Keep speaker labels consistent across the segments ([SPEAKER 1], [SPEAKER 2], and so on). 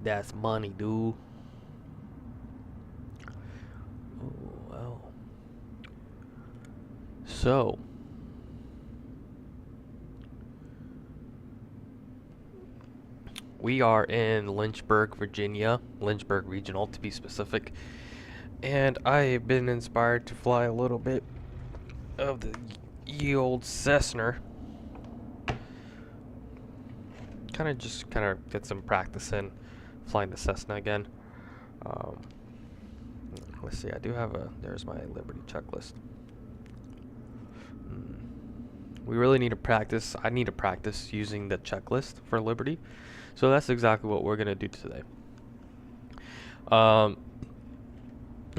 [SPEAKER 1] That's money, dude. Oh, well. So, we are in Lynchburg, Virginia. Lynchburg Regional, to be specific. And I've been inspired to fly a little bit of the ye old Cessna. Kind of get some practice in flying the Cessna again. Um, let's see, I do have there's my Liberty checklist. Mm, We really need to practice. I need to practice using the checklist for Liberty. So that's exactly what we're going to do today. Um,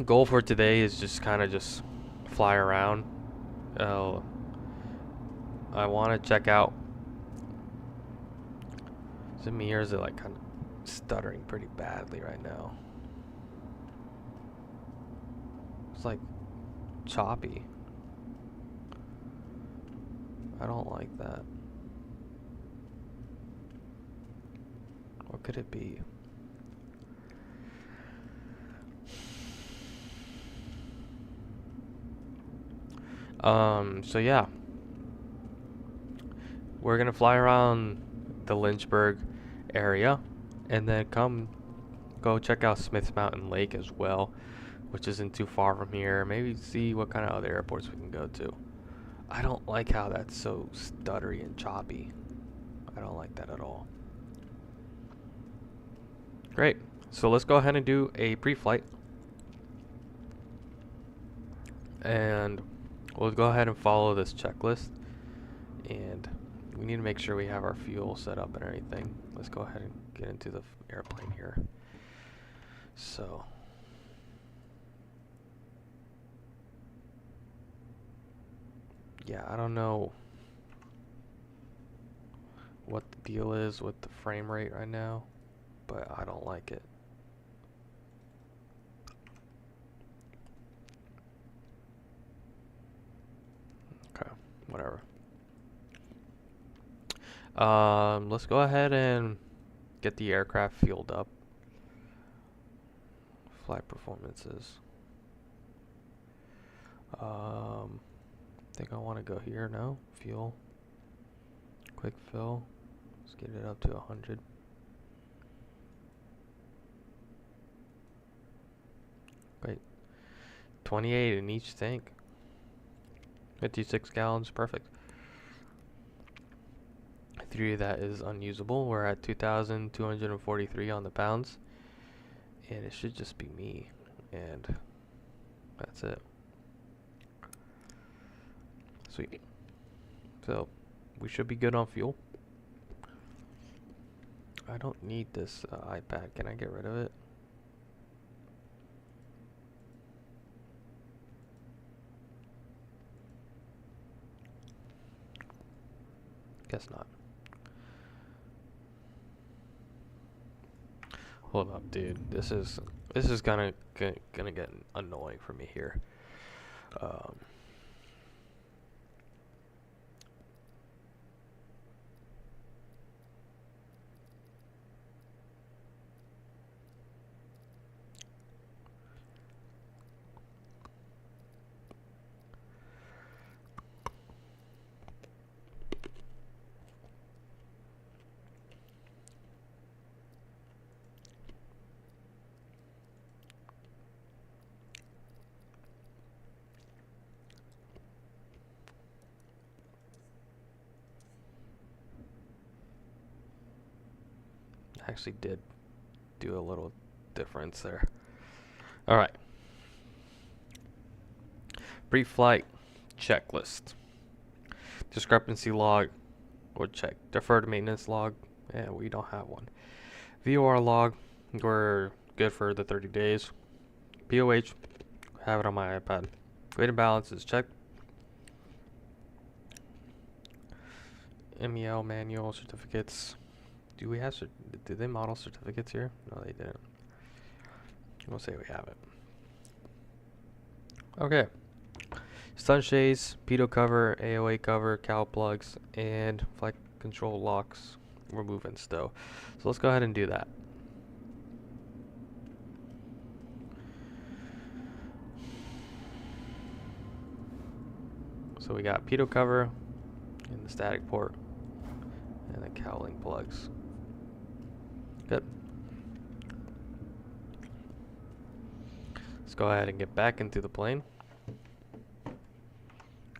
[SPEAKER 1] Goal for today is just kind of just fly around. Uh, I want to check out. Is it me or is it like kind of stuttering pretty badly right now? It's like choppy. I don't like that. What could it be? So yeah, we're gonna fly around the Lynchburg area, and then go check out Smiths Mountain Lake as well, which isn't too far from here. Maybe see what kind of other airports we can go to. I don't like how that's so stuttery and choppy. I don't like that at all. Great. So let's go ahead and do a pre-flight. And we'll go ahead and follow this checklist. And we need to make sure we have our fuel set up and everything. Let's go ahead and get into the airplane here. So, yeah, I don't know what the deal is with the frame rate right now, but I don't like it. Okay, whatever. Let's go ahead and get the aircraft fueled up. Flight performances. I think I want to go here now. Fuel. Quick fill. Let's get it up to 100. Great. 28 in each tank. 56 gallons, perfect. 3 of that is unusable. We're at 2,243 on the pounds. And it should just be me. And that's it. Sweet. So, we should be good on fuel. I don't need this iPad. Can I get rid of it? Guess not. Hold up, dude. This is gonna get annoying for me here. Um, actually did do a little difference there. All right. Pre-flight checklist. Discrepancy log. We'll check. Deferred maintenance log. Yeah, we don't have one. VOR log. We're good for the 30 days. POH. Have it on my iPad. Weight and balance is checked. MEL manual certificates. Do we have did they model certificates here? No, they didn't. We'll say we have it. Okay. Sunshades, pitot cover, AOA cover, cowl plugs, and flight control locks remove and stow. So let's go ahead and do that. So we got pitot cover and the static port and the cowling plugs. Good. Let's go ahead and get back into the plane.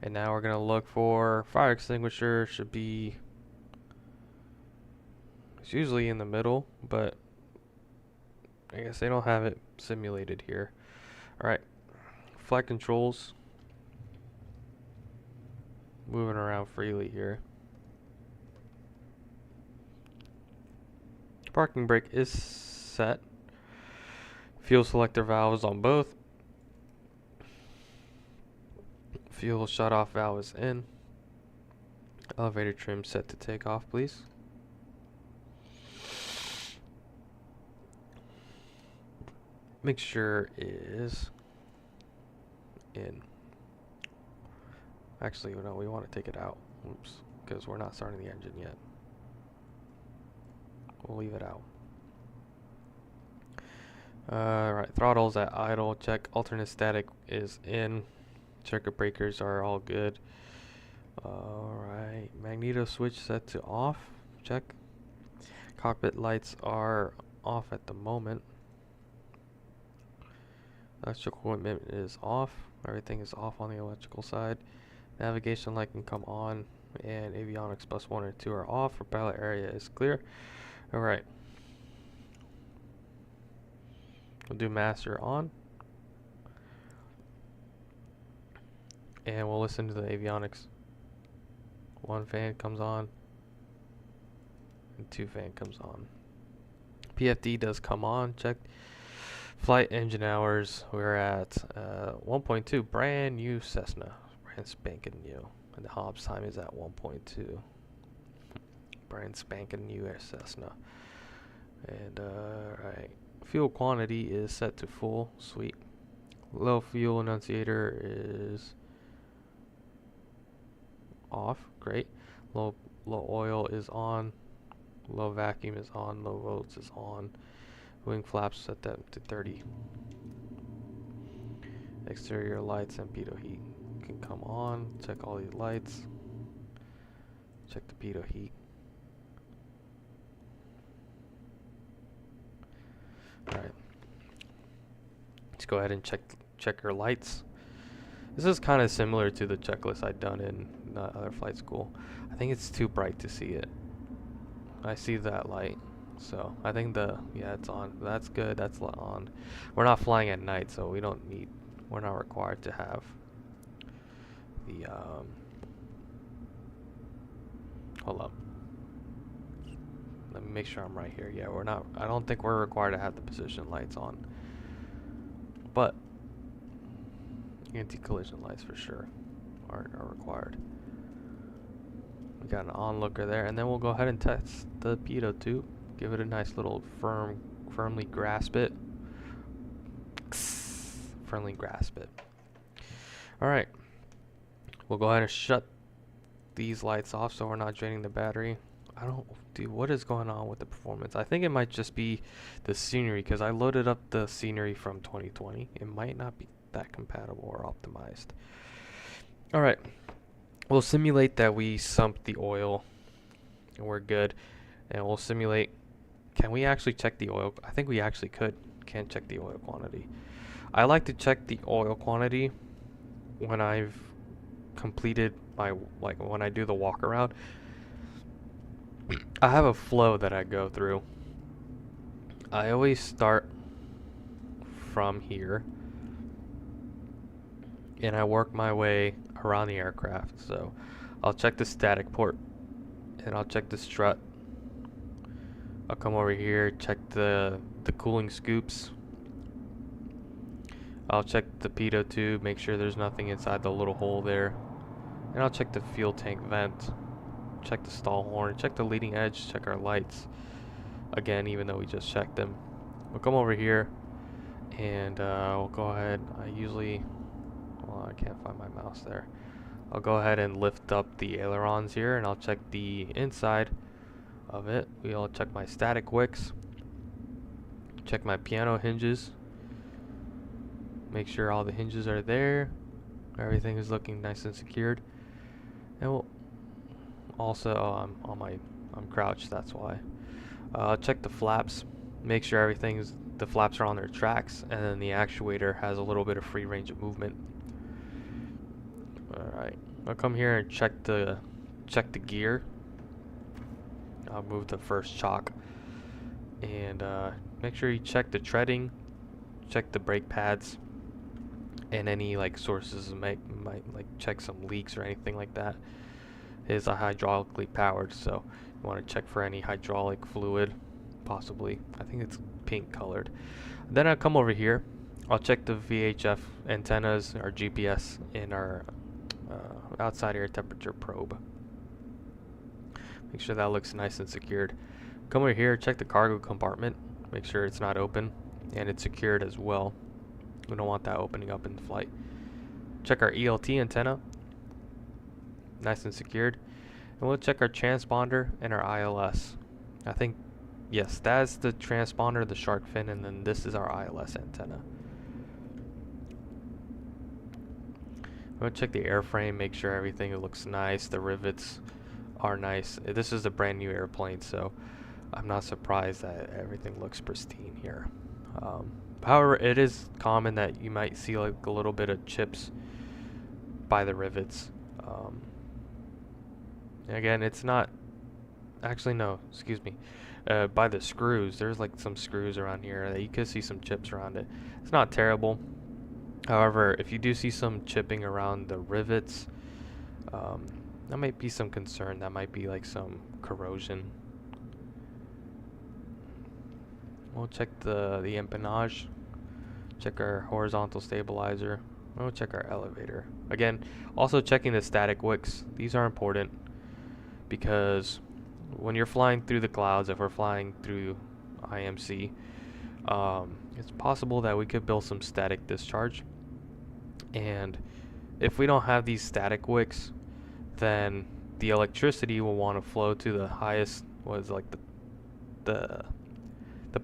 [SPEAKER 1] And now we're going to look for fire extinguisher. Should be, it's usually in the middle, but I guess they don't have it simulated here. Alright, flight controls. Moving around freely here. Parking brake is set. Fuel selector valve is on both. Fuel shut-off valve is in. Elevator trim set to take off, please. Mixture is in. Actually, no, we want to take it out. Oops, because we're not starting the engine yet. We'll leave it out. Right, throttle's at idle. Check alternate static is in. Circuit breakers are all good. Alright, magneto switch set to off. Check. Cockpit lights are off at the moment. Electrical equipment is off. Everything is off on the electrical side. Navigation light can come on, and avionics bus 1 and 2 are off. Propeller area is clear. Alright. We'll do master on. And we'll listen to the avionics. 1 fan comes on. And 2 fan comes on. PFD does come on. Check. Flight engine hours. We're at 1.2. Brand new Cessna. Brand spanking new. And the Hobbs time is at 1.2. Brand spanking new Cessna. And right. Fuel quantity is set to full. Sweet. Low fuel annunciator is off. Great. Low oil is on. Low vacuum is on. Low volts is on. Wing flaps set that to 30. Exterior lights and pitot heat can come on. Check all these lights. Check the pitot heat. Alright. Let's go ahead and check your lights. This is kind of similar to the checklist I'd done in other flight school. I think it's too bright to see it. I see that light. So I think yeah, it's on. That's good. That's on. We're not flying at night, so we're not required to have the hold up. Let me make sure I'm right here. Yeah, I don't think we're required to have the position lights on. But anti-collision lights for sure are required. We got an onlooker there, and then we'll go ahead and test the pitot tube. Give it a nice little firmly grasp it. Firmly grasp it. Alright. We'll go ahead and shut these lights off so we're not draining the battery. Dude, what is going on with the performance? I think it might just be the scenery, because I loaded up the scenery from 2020. It might not be that compatible or optimized. Alright. We'll simulate that we sumped the oil and we're good. And we'll simulate. Can we actually check the oil? I think we actually can check the oil quantity. I like to check the oil quantity when I've completed when I do the walk around. I have a flow that I go through. I always start from here and I work my way around the aircraft. So I'll check the static port and I'll check the strut. I'll come over here, check the cooling scoops. I'll check the pitot tube, make sure there's nothing inside the little hole there. And I'll check the fuel tank vent. Check the stall horn, check the leading edge, check our lights. Again, even though we just checked them. We'll come over here and we'll go ahead. I can't find my mouse there. I'll go ahead and lift up the ailerons here and I'll check the inside of it. We'll check my static wicks. Check my piano hinges. Make sure all the hinges are there. Everything is looking nice and secured. And we'll also, I'm crouched, that's why. Check the flaps. Make sure the flaps are on their tracks, and then the actuator has a little bit of free range of movement. Alright, I'll come here and check the gear. I'll move the first chock, and make sure you check the treading, check the brake pads, and any like sources might like check some leaks or anything like that. It is a hydraulically powered, so you want to check for any hydraulic fluid, possibly. I think it's pink colored. Then I'll come over here. I'll check the VHF antennas, our GPS, and our outside air temperature probe. Make sure that looks nice and secured. Come over here, check the cargo compartment. Make sure it's not open and it's secured as well. We don't want that opening up in flight. Check our ELT antenna. Nice and secured. And we'll check our transponder and our ILS. I think, yes, that's the transponder, the shark fin, and then this is our ILS antenna. We'll check the airframe, make sure everything looks nice, the rivets are nice. This is a brand new airplane, so I'm not surprised that everything looks pristine here. However, it is common that you might see like a little bit of chips by the rivets. Again, it's not, actually no, excuse me, by the screws. There's like some screws around here that you could see some chips around it. It's not terrible. However, if you do see some chipping around the rivets, that might be some concern. That might be like some corrosion. We'll check the empennage, check our horizontal stabilizer. We'll check our elevator. Again, also checking the static wicks. These are important because when you're flying through the clouds, if we're flying through IMC, it's possible that we could build some static discharge. And if we don't have these static wicks, then the electricity will want to flow to the highest, what is like the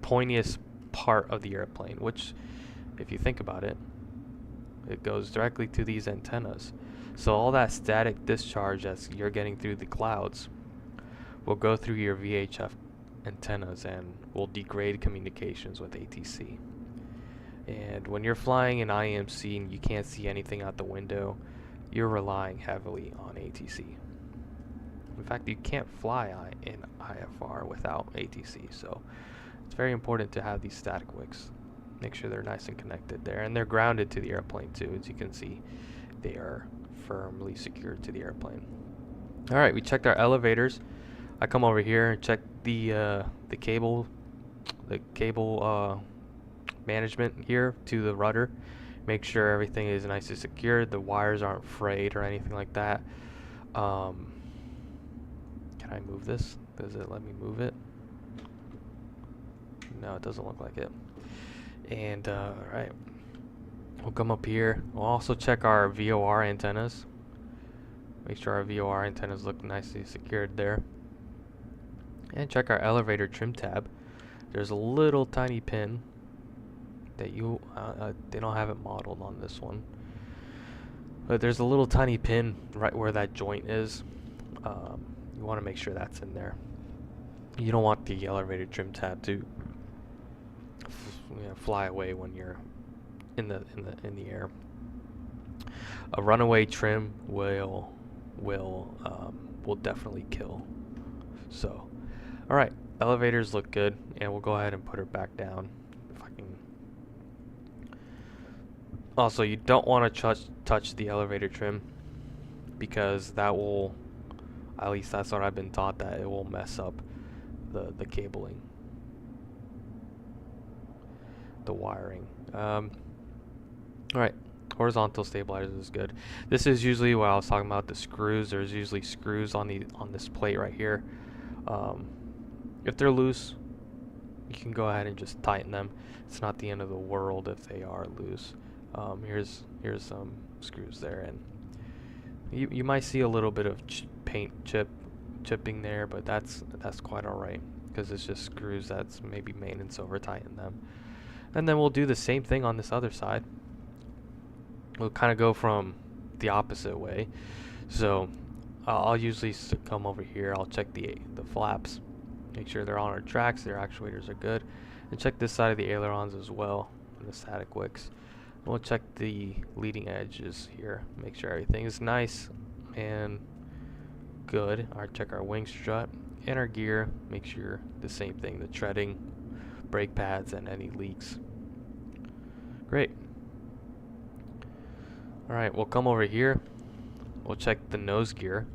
[SPEAKER 1] pointiest part of the airplane, which, if you think about it, it goes directly to these antennas. So all that static discharge as you're getting through the clouds will go through your VHF antennas and will degrade communications with ATC. And when you're flying in IMC and you can't see anything out the window, you're relying heavily on ATC. In fact, you can't fly in IFR without ATC, so it's very important to have these static wicks. Make sure they're nice and connected there, and they're grounded to the airplane too. As you can see, they are firmly secured to the airplane. All right, we checked our elevators. I come over here and check the cable management here to the rudder. Make sure everything is nicely secured. The wires aren't frayed or anything like that. Can I move this? Does it let me move it? No, it doesn't look like it. And alright, we'll come up here. We'll also check our VOR antennas. Make sure our VOR antennas look nicely secured there. And check our elevator trim tab. There's a little tiny pin that they don't have it modeled on this one, but there's a little tiny pin right where that joint is. You want to make sure that's in there. You don't want the elevator trim tab to fly away when you're in the air. A runaway trim will definitely kill. So, all right, elevators look good, and we'll go ahead and put her back down. If I can. Also, you don't want to touch the elevator trim because that will, at least that's what I've been taught, that it will mess up the cabling, the wiring. Alright, horizontal stabilizers is good. This is usually what I was talking about, the screws. There's usually screws on this plate right here. If they're loose, you can go ahead and just tighten them. It's not the end of the world if they are loose. Here's some screws there, and you might see a little bit of paint chipping there, but that's quite alright because it's just screws. That's maybe maintenance over tighten them. And then we'll do the same thing on this other side. We'll kind of go from the opposite way. So I'll usually come over here. I'll check the flaps, make sure they're on our tracks, their actuators are good, and check this side of the ailerons as well, and the static wicks. And we'll check the leading edges here, make sure everything is nice and good. Alright, check our wing strut and our gear, make sure the same thing, the treading, brake pads, and any leaks. Great. Alright, we'll come over here. We'll check the nose gear.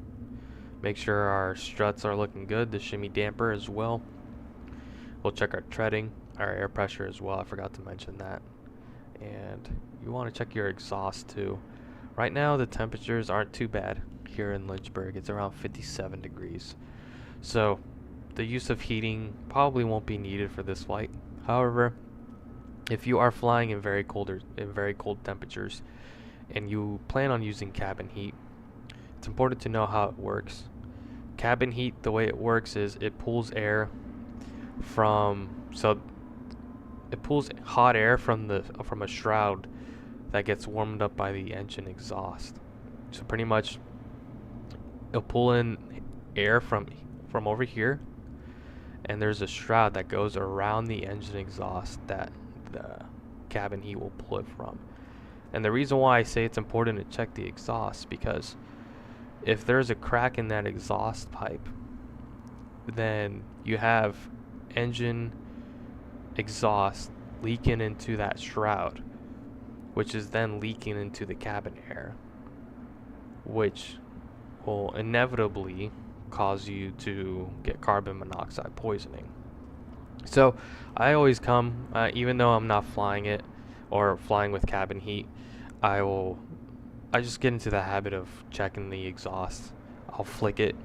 [SPEAKER 1] Make sure our struts are looking good, the shimmy damper as well. We'll check our treading, our air pressure as well. I forgot to mention that. And you want to check your exhaust too. Right now the temperatures aren't too bad here in Lynchburg. It's around 57 degrees. So the use of heating probably won't be needed for this flight. However, if you are flying in very cold temperatures and you plan on using cabin heat, it's important to know how it works. Cabin heat, the way it works is it pulls air from, it pulls hot air from a shroud that gets warmed up by the engine exhaust. So pretty much it'll pull in air from over here, and there's a shroud that goes around the engine exhaust that the cabin heat will pull it from. And the reason why I say it's important to check the exhaust, because if there's a crack in that exhaust pipe, then you have engine exhaust leaking into that shroud, which is then leaking into the cabin air, which will inevitably cause you to get carbon monoxide poisoning. So I always come, even though I'm not flying it or flying with cabin heat, I just get into the habit of checking the exhaust. I'll flick it.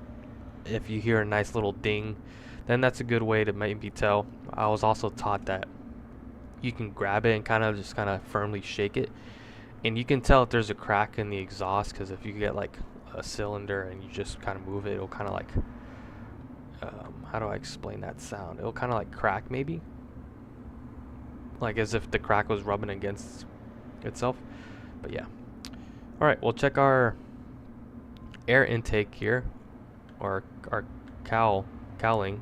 [SPEAKER 1] If you hear a nice little ding, then that's a good way to maybe tell. I was also taught that you can grab it and kind of firmly shake it, and you can tell if there's a crack in the exhaust, because if you get like a cylinder and you just kind of move it, it'll kind of like, how do I explain that sound? It'll kind of like crack, maybe, like as if the crack was rubbing against itself. But yeah. Alright, we'll check our air intake here, or our cowling.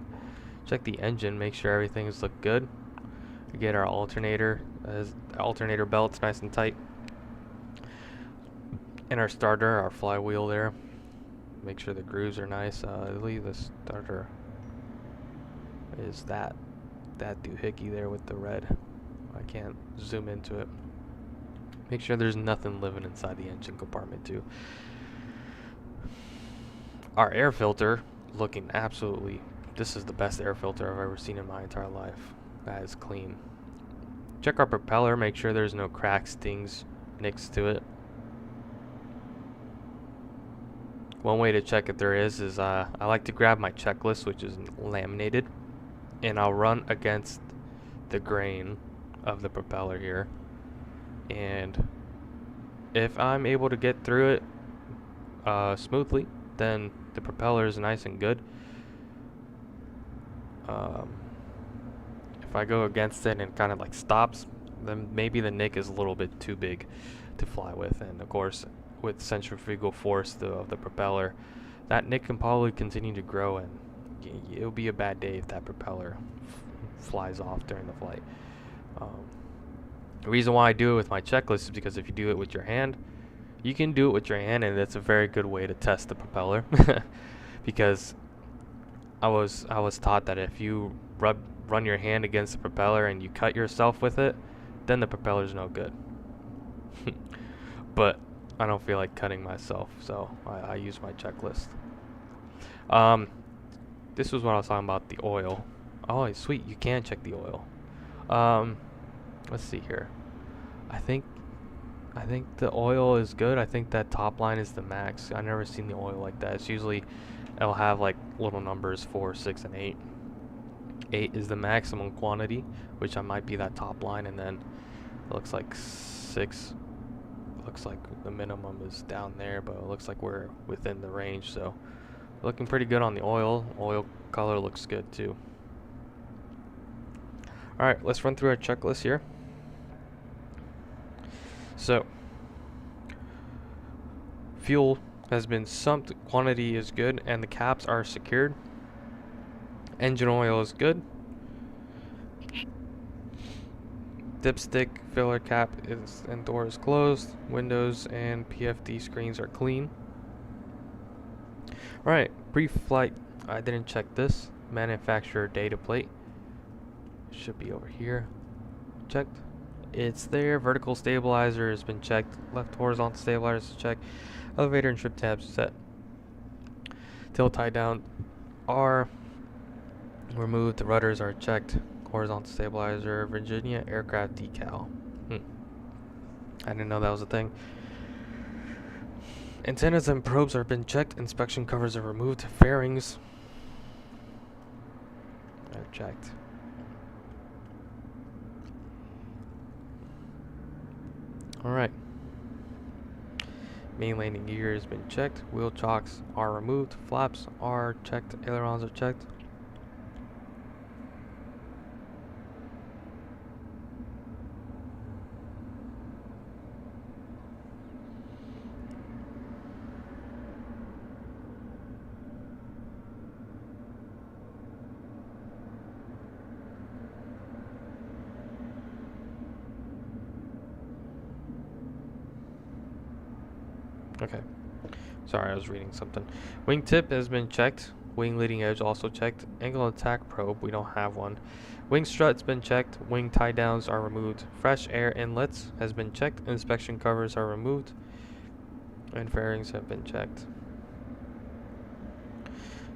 [SPEAKER 1] Check the engine, make sure everything's look good. We get our alternator belts nice and tight, and our starter, our flywheel there. Make sure the grooves are nice. I believe the starter is that doohickey there with the red. I can't zoom into it. Make sure there's nothing living inside the engine compartment too. Our air filter looking absolutely, this is the best air filter I've ever seen in my entire life. That is clean. Check our propeller, make sure there's no cracks, stings, nicks to it. One way to check if there is I like to grab my checklist, which is laminated, and I'll run against the grain of the propeller here. And if I'm able to get through it smoothly, then the propeller is nice and good. If I go against it and it kind of like stops, then maybe the nick is a little bit too big to fly with. And of course, with centrifugal force of the propeller, that nick can probably continue to grow, and it'll be a bad day if that propeller flies off during the flight. The reason why I do it with my checklist is because if you do it with your hand, you can do it with your hand, and it's a very good way to test the propeller. Because I was taught that if you run your hand against the propeller and you cut yourself with it, then the propeller's no good. But I don't feel like cutting myself, so I use my checklist. This was what I was talking about, the oil. Oh, sweet, you can check the oil. Let's see here. I think the oil is good. I think that top line is the max. I've never seen the oil like that. It's usually, it'll have like little numbers 4, 6, and 8. 8 is the maximum quantity, which I might be that top line, and then it looks like 6. Looks like the minimum is down there, but it looks like we're within the range. So looking pretty good on the oil. Oil color looks good too. All right, let's run through our checklist here. So Fuel has been sumped, quantity is good, and the caps are secured. Engine oil is good. Dipstick filler cap is and door is closed. Windows and PFD screens are clean. Alright, pre-flight. I didn't check this. Manufacturer data plate. Should be over here. Checked. It's there. Vertical stabilizer has been checked. Left horizontal stabilizer is checked. Elevator and trip tabs set. Tilt tie down are removed. The rudders are checked. Horizontal stabilizer. Virginia aircraft decal. I didn't know that was a thing. Antennas and probes have been checked. Inspection covers are removed. Fairings are checked. Alright. Main landing gear has been checked. Wheel chocks are removed. Flaps are checked. Ailerons are checked. Okay. Sorry, I was reading something. Wing tip has been checked. Wing leading edge also checked. Angle attack probe, we don't have one. Wing strut's been checked. Wing tie downs are removed. Fresh air inlets has been checked. Inspection covers are removed. And fairings have been checked.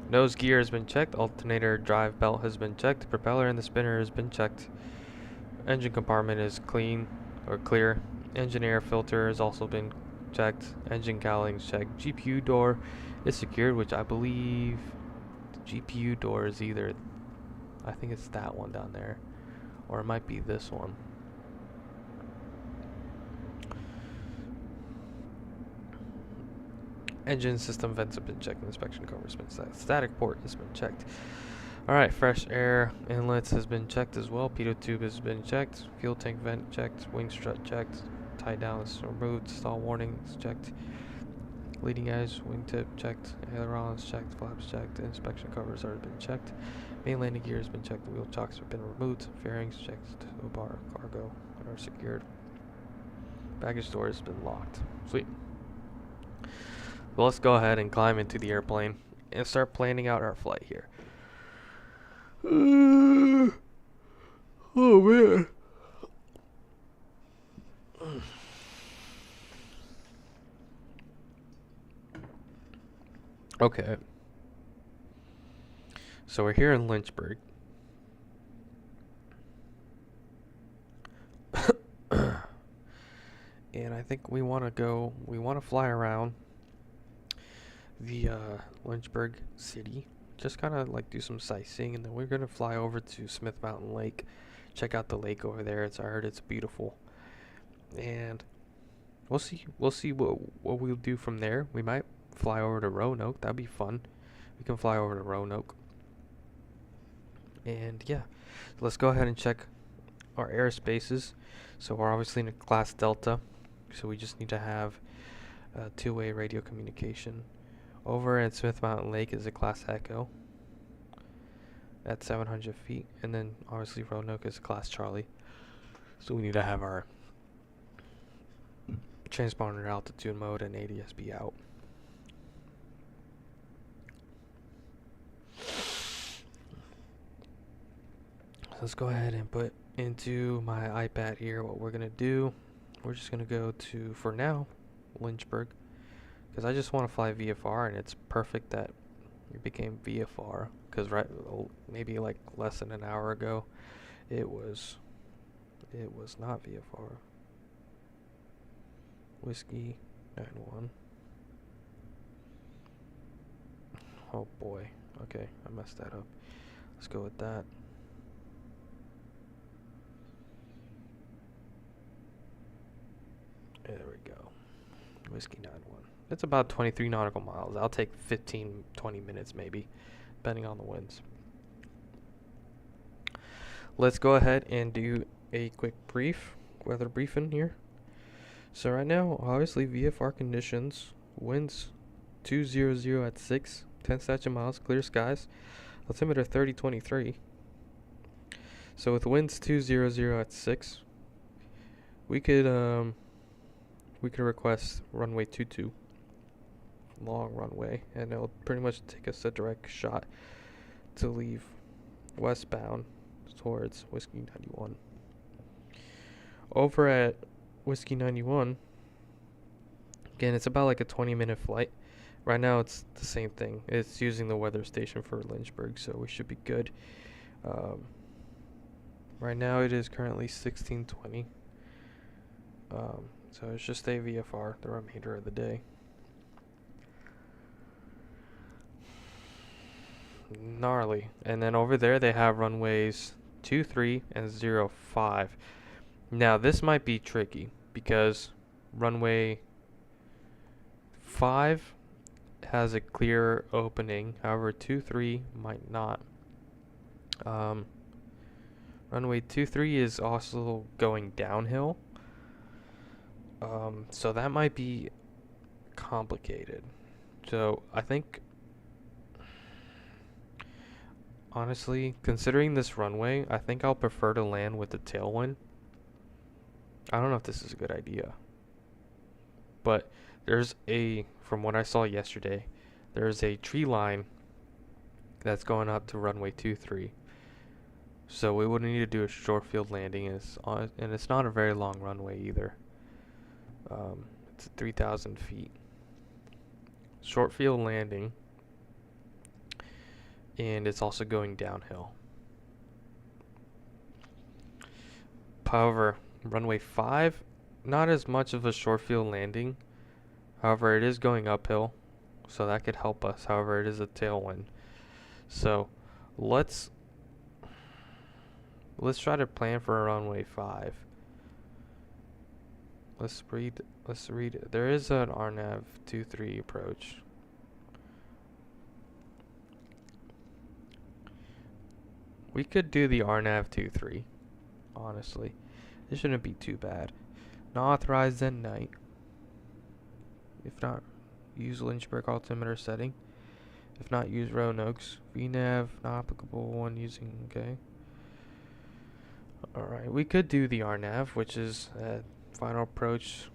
[SPEAKER 1] Nose gear has been checked. Alternator drive belt has been checked. Propeller and the spinner has been checked. Engine compartment is clean or clear. Engine air filter has also been checked. Engine cowlings checked. GPU door is secured, which I believe the GPU door is either, I think it's that one down there, or it might be this one. Engine system vents have been checked. Inspection cover has been set. Static port has been checked. Alright, fresh air inlets has been checked as well. Pitot tube has been checked. Fuel tank vent checked. Wing strut checked. Tie down is removed. Stall warning is checked. Leading edge, wingtip checked. Ailerons checked. Flaps checked. Inspection covers have been checked. Main landing gear has been checked. The wheel chocks have been removed. Fairings checked. Bar cargo are secured. Baggage door has been locked. Sweet. Well, let's go ahead and climb into the airplane and start planning out our flight here. Oh man. Okay. So we're here in Lynchburg. And I think we want to fly around the Lynchburg city. Just kind of like do some sightseeing, and then we're going to fly over to Smith Mountain Lake. Check out the lake over there. I heard it's beautiful. And we'll see what we'll do from there. We might fly over to Roanoke. That'd be fun. We can fly over to Roanoke. And yeah, so let's go ahead and check our airspaces. So we're obviously in a class Delta, so we just need to have two-way radio communication. Over at Smith Mountain Lake is a class Echo at 700 feet, and then obviously Roanoke is a class Charlie. So we need to have our transponder altitude mode and ADS-B out. Let's go ahead and put into my iPad here what we're going to do. We're just going to go to, for now, Lynchburg, because I just want to fly VFR, and it's perfect that it became VFR, because maybe like less than an hour ago it was not VFR. Whiskey 91. Oh boy. Okay, I messed that up. Let's go with that. There we go. Whiskey 91. It's about 23 nautical miles. I'll take 15, 20 minutes maybe, depending on the winds. Let's go ahead and do a quick weather briefing here. So right now, obviously VFR conditions winds 200 at 6, 10 statute miles, clear skies, altimeter 3023. So with winds 200 at 6, we could request runway 22, long runway, and it'll pretty much take us a direct shot to leave westbound towards Whiskey 91. Over at Whiskey 91, again, it's about like a 20-minute flight. Right now, it's the same thing. It's using the weather station for Lynchburg, so we should be good. Right now, it is currently 1620. So it's just a VFR the remainder of the day. Gnarly. And then over there, they have runways 23 and 05. Now, this might be tricky because runway 5 has a clear opening. However, 23 might not. Runway 23 is also going downhill. So that might be complicated. So I think, honestly, considering this runway, I think I'll prefer to land with the tailwind. I don't know if this is a good idea. But from what I saw yesterday, there's a tree line that's going up to runway 23. So we would need to do a short field landing, and it's not a very long runway either. It's 3,000 feet. Short field landing, and it's also going downhill. However, runway 5, not as much of a short field landing. However, it is going uphill, so that could help us. However, it is a tailwind. So let's try to plan for a runway 5. Let's read. There is an RNAV 23 approach. We could do the RNAV 23. Honestly, it shouldn't be too bad. Not authorized at night. If not, use Lynchburg altimeter setting. If not, use Roanoke's. VNAV not applicable when using. Okay. Alright, we could do the RNAV, which is at final approach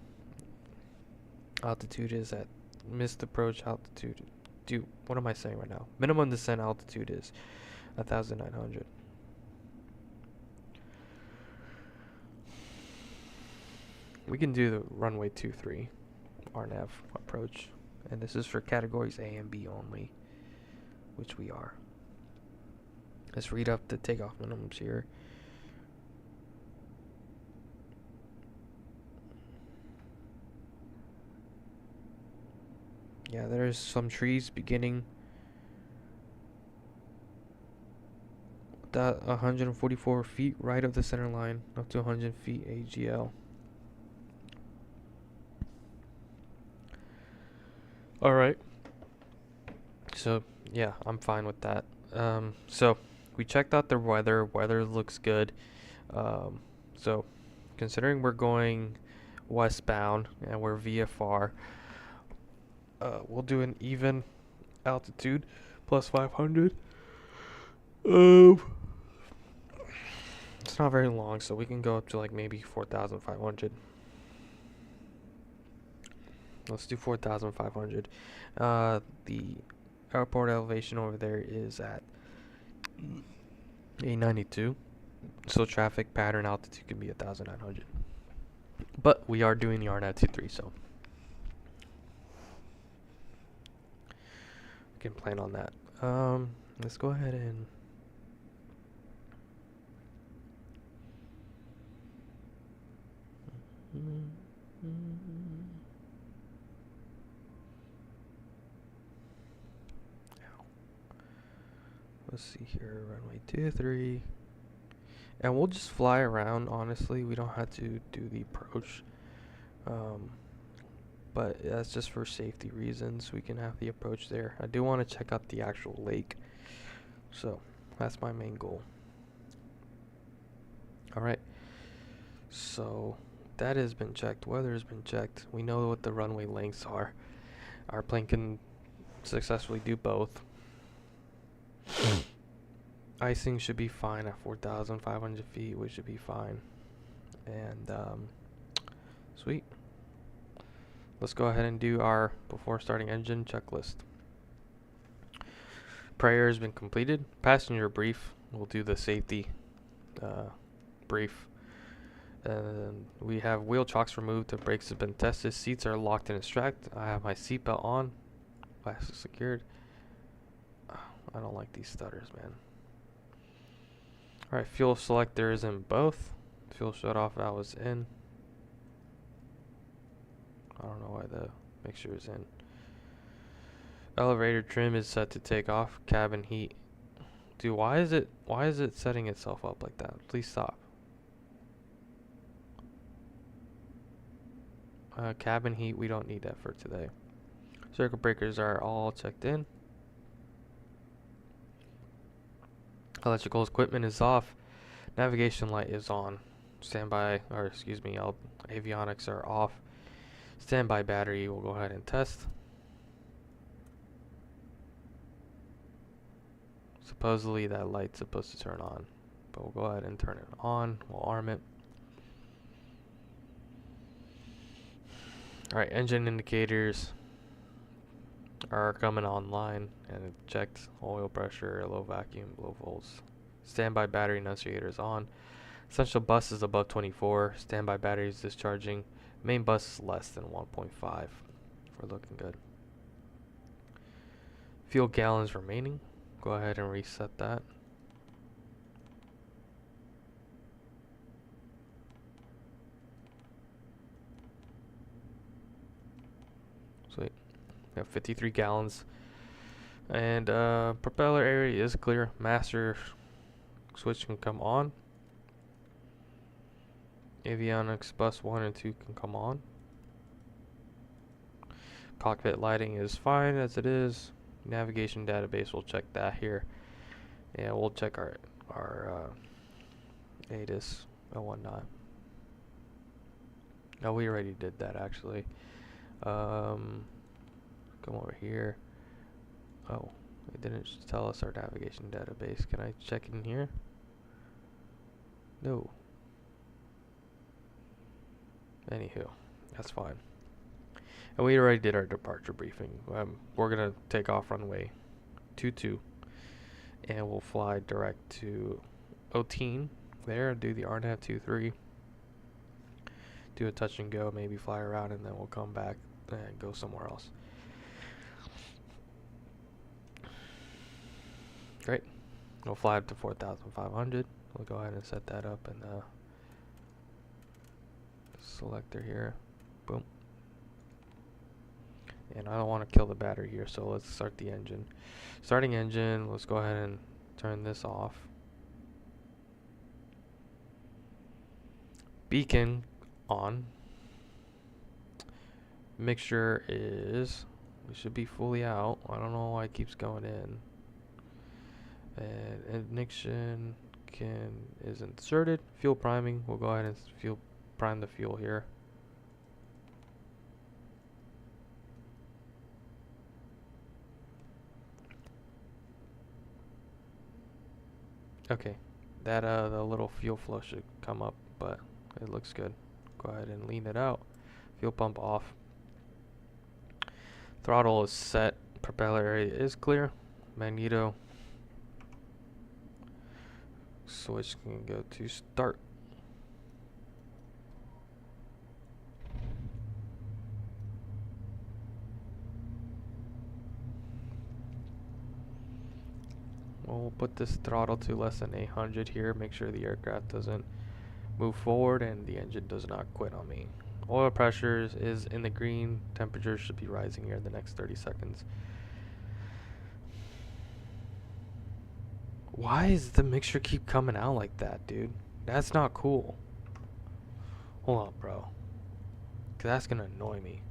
[SPEAKER 1] altitude is at missed approach altitude. What am I saying right now? Minimum descent altitude is 1,900. We can do the runway 23 RNAV approach, and this is for categories A and B only, which we are. Let's read up the takeoff minimums here. Yeah, there's some trees beginning that 144 feet right of the center line, up to 100 feet AGL. Alright. So, yeah, I'm fine with that. So, we checked out the weather. Weather looks good. So, considering we're going westbound and we're VFR, we'll do an even altitude plus 500. It's not very long, so we can go up to like maybe 4,500. Let's do 4,500. The airport elevation over there is at 892. So traffic pattern altitude can be 1,900. But we are doing the RNAV 23, so we can plan on that. Let's go ahead and let's see here, runway 23. And we'll just fly around, honestly. We don't have to do the approach. But that's just for safety reasons. We can have the approach there. I do want to check out the actual lake. So, that's my main goal. Alright. So, that has been checked. Weather has been checked. We know what the runway lengths are. Our plane can successfully do both. Icing should be fine at 4,500 feet. We should be fine. And sweet. Let's go ahead and do our before starting engine checklist. Prayer has been completed. Passenger brief. We'll do the safety brief. And we have wheel chocks removed. The brakes have been tested. Seats are locked and extract. I have my seatbelt on. Glasses secured. I don't like these stutters, man. Alright, fuel selector is in both. Fuel shut off valve is in. I don't know why the mixture is in. Elevator trim is set to take off. Cabin heat. Dude, why is it setting itself up like that? Please stop. Cabin heat, we don't need that for today. Circuit breakers are all checked in. Electrical equipment is off. Navigation light is on. Standby, or excuse me, avionics are off. Standby battery, we'll go ahead and test. Supposedly that light's supposed to turn on, but we'll go ahead and turn it on. We'll arm it. Alright, engine indicators are coming online, and it checked oil pressure, low vacuum, low volts. Standby battery annunciator is on. Essential bus is above 24. Standby battery is discharging. Main bus is less than 1.5. We're looking good. Fuel gallons remaining. Go ahead and reset that. Sweet. We have 53 gallons. And propeller area is clear. Master switch can come on. Avionics bus 1 and 2 can come on. Cockpit lighting is fine as it is. Navigation database, we'll check that here. And we'll check our ATIS and whatnot. Oh, we already did that actually. Come over here. Oh, it didn't tell us our navigation database. Can I check in here? No. Anywho, that's fine. And we already did our departure briefing. We're gonna take off runway 22, and we'll fly direct to Otine there and do the RNAV 23. Do a touch and go, maybe fly around, and then we'll come back and go somewhere else. Great. We'll fly up to 4,500. We'll go ahead and set that up and selector here. Boom. And I don't want to kill the battery here, so let's start the engine. Starting engine, let's go ahead and turn this off. Beacon on. Mixture is, we should be fully out. I don't know why it keeps going in. And ignition is inserted. Fuel priming, we'll go ahead and prime the fuel here. Okay, that the little fuel flow should come up, but it looks good. Go ahead and lean it out. Fuel pump off. Throttle is set. Propeller area is clear. Magneto switch can go to start. We'll put this throttle to less than 800 here. Make sure the aircraft doesn't move forward and the engine does not quit on me. Oil pressure is in the green. Temperature should be rising here in the next 30 seconds. Why does the mixture keep coming out like that, dude? That's not cool. Hold on, bro. 'Cause that's gonna annoy me.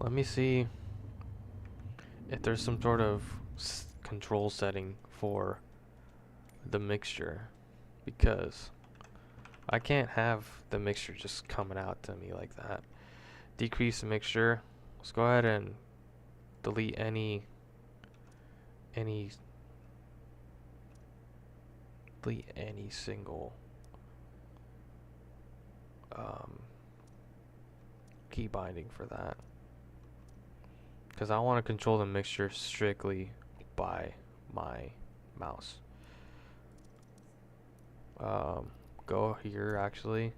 [SPEAKER 1] Let me see if there's some sort of control setting for the mixture, because I can't have the mixture just coming out to me like that. Decrease the mixture. Let's go ahead and delete any single key binding for that, because I want to control the mixture strictly by my mouse. Go here actually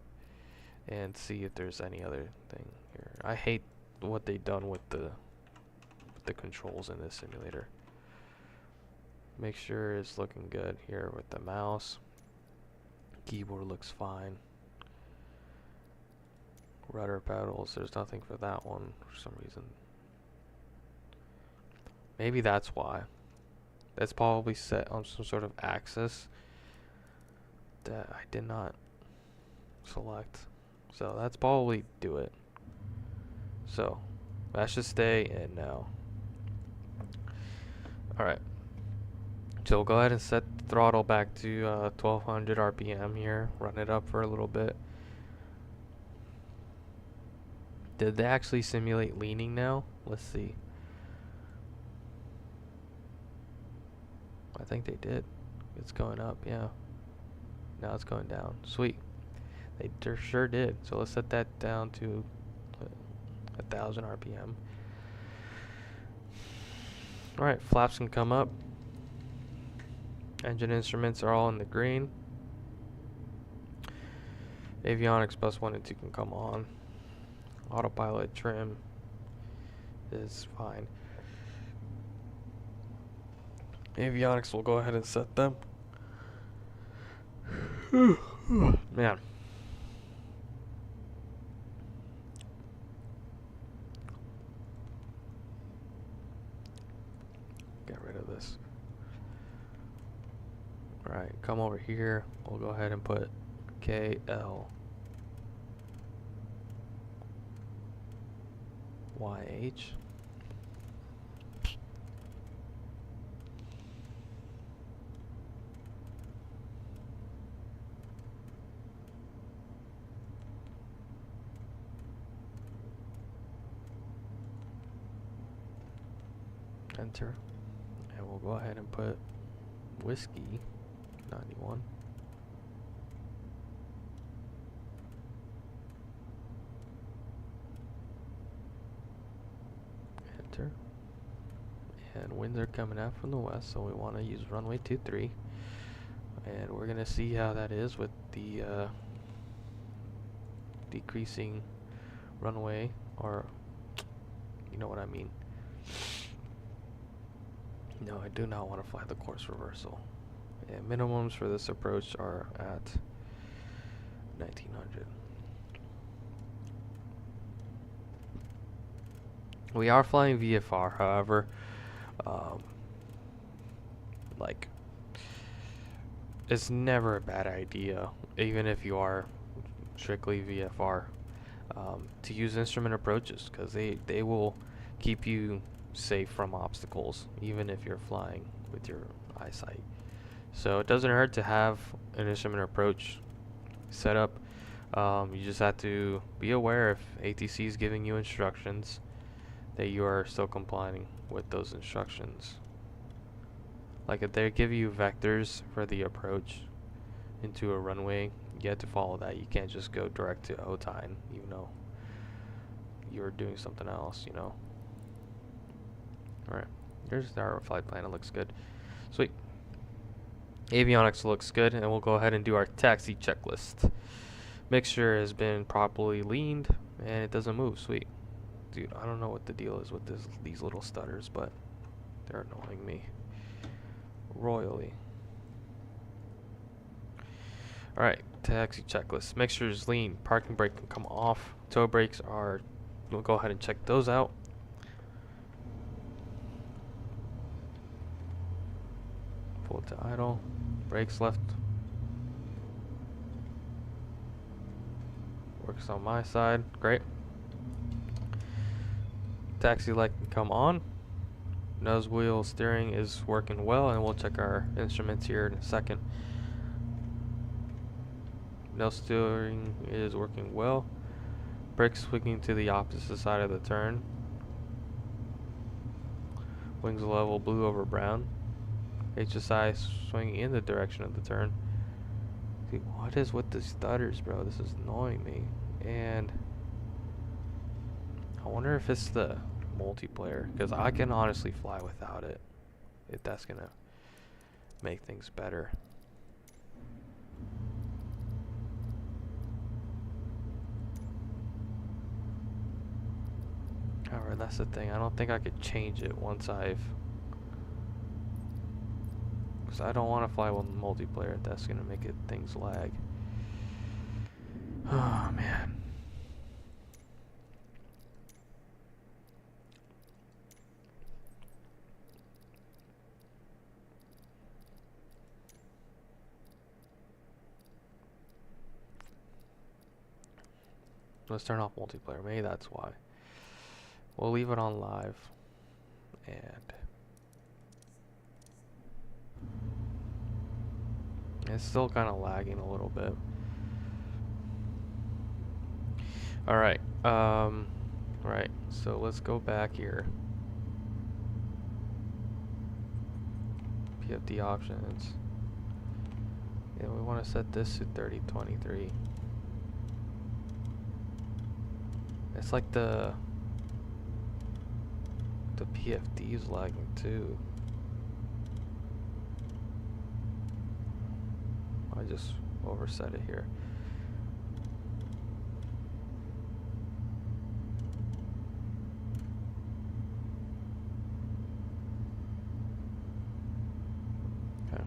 [SPEAKER 1] and see if there's any other thing here. I hate what they've done with the controls in this simulator. Make sure it's looking good here with the mouse. Keyboard looks fine. Rudder pedals, there's nothing for that one for some reason. Maybe that's why. That's probably set on some sort of axis that I did not select. So that's probably do it. So that should stay in now. Alright. So we'll go ahead and set the throttle back to 1200 RPM here. Run it up for a little bit. Did they actually simulate leaning now? Let's see. I think they did. It's going up, yeah. Now it's going down. Sweet. They sure did. So let's set that down to 1000 RPM. Alright, flaps can come up. Engine instruments are all in the green. Avionics bus 1 and 2 can come on. Autopilot trim is fine. Avionics will go ahead and set them. Man. Get rid of this. Alright, come over here. We'll go ahead and put KL YH. Enter. And we'll go ahead and put Whiskey 91. Enter. And winds are coming out from the west, so we want to use runway 23. And we're going to see how that is with the decreasing runway, or you know what I mean. No, I do not want to fly the course reversal. And minimums for this approach are at 1900. We are flying VFR, however, like, it's never a bad idea, even if you are strictly VFR, to use instrument approaches, because they will keep you safe from obstacles, even if you're flying with your eyesight. So it doesn't hurt to have an instrument approach set up. You just have to be aware if ATC is giving you instructions that you are still complying with those instructions. Like if they give you vectors for the approach into a runway, you have to follow that. You can't just go direct to OTINE, even though you're doing something else, you know. Alright, here's our flight plan. It looks good. Sweet. Avionics looks good, and we'll go ahead and do our taxi checklist. Mixture has been properly leaned, and it doesn't move. Sweet. Dude, I don't know what the deal is with these little stutters, but they're annoying me royally. Alright, taxi checklist. Mixture is lean. Parking brake can come off. Tow brakes are, we'll go ahead and check those out. Pull to idle. Brakes left. Works on my side. Great. Taxi light can come on. Nose wheel steering is working well, and we'll check our instruments here in a second. Nose steering is working well. Brakes swinging to the opposite side of the turn. Wings level blue over brown. HSI swinging in the direction of the turn. Dude, what is with the stutters, bro? This is annoying me. And I wonder if it's the multiplayer, because I can honestly fly without it, if that's gonna make things better. However, that's the thing. I don't think I could change it once because I don't want to fly with multiplayer. That's gonna make things lag. Oh man. Let's turn off multiplayer. Maybe that's why. We'll leave it on live. And it's still kind of lagging a little bit. Alright. Right. So let's go back here. PFD options. Yeah, we want to set this to 3023. It's like the PFD is lagging too. I just overset it here. Okay.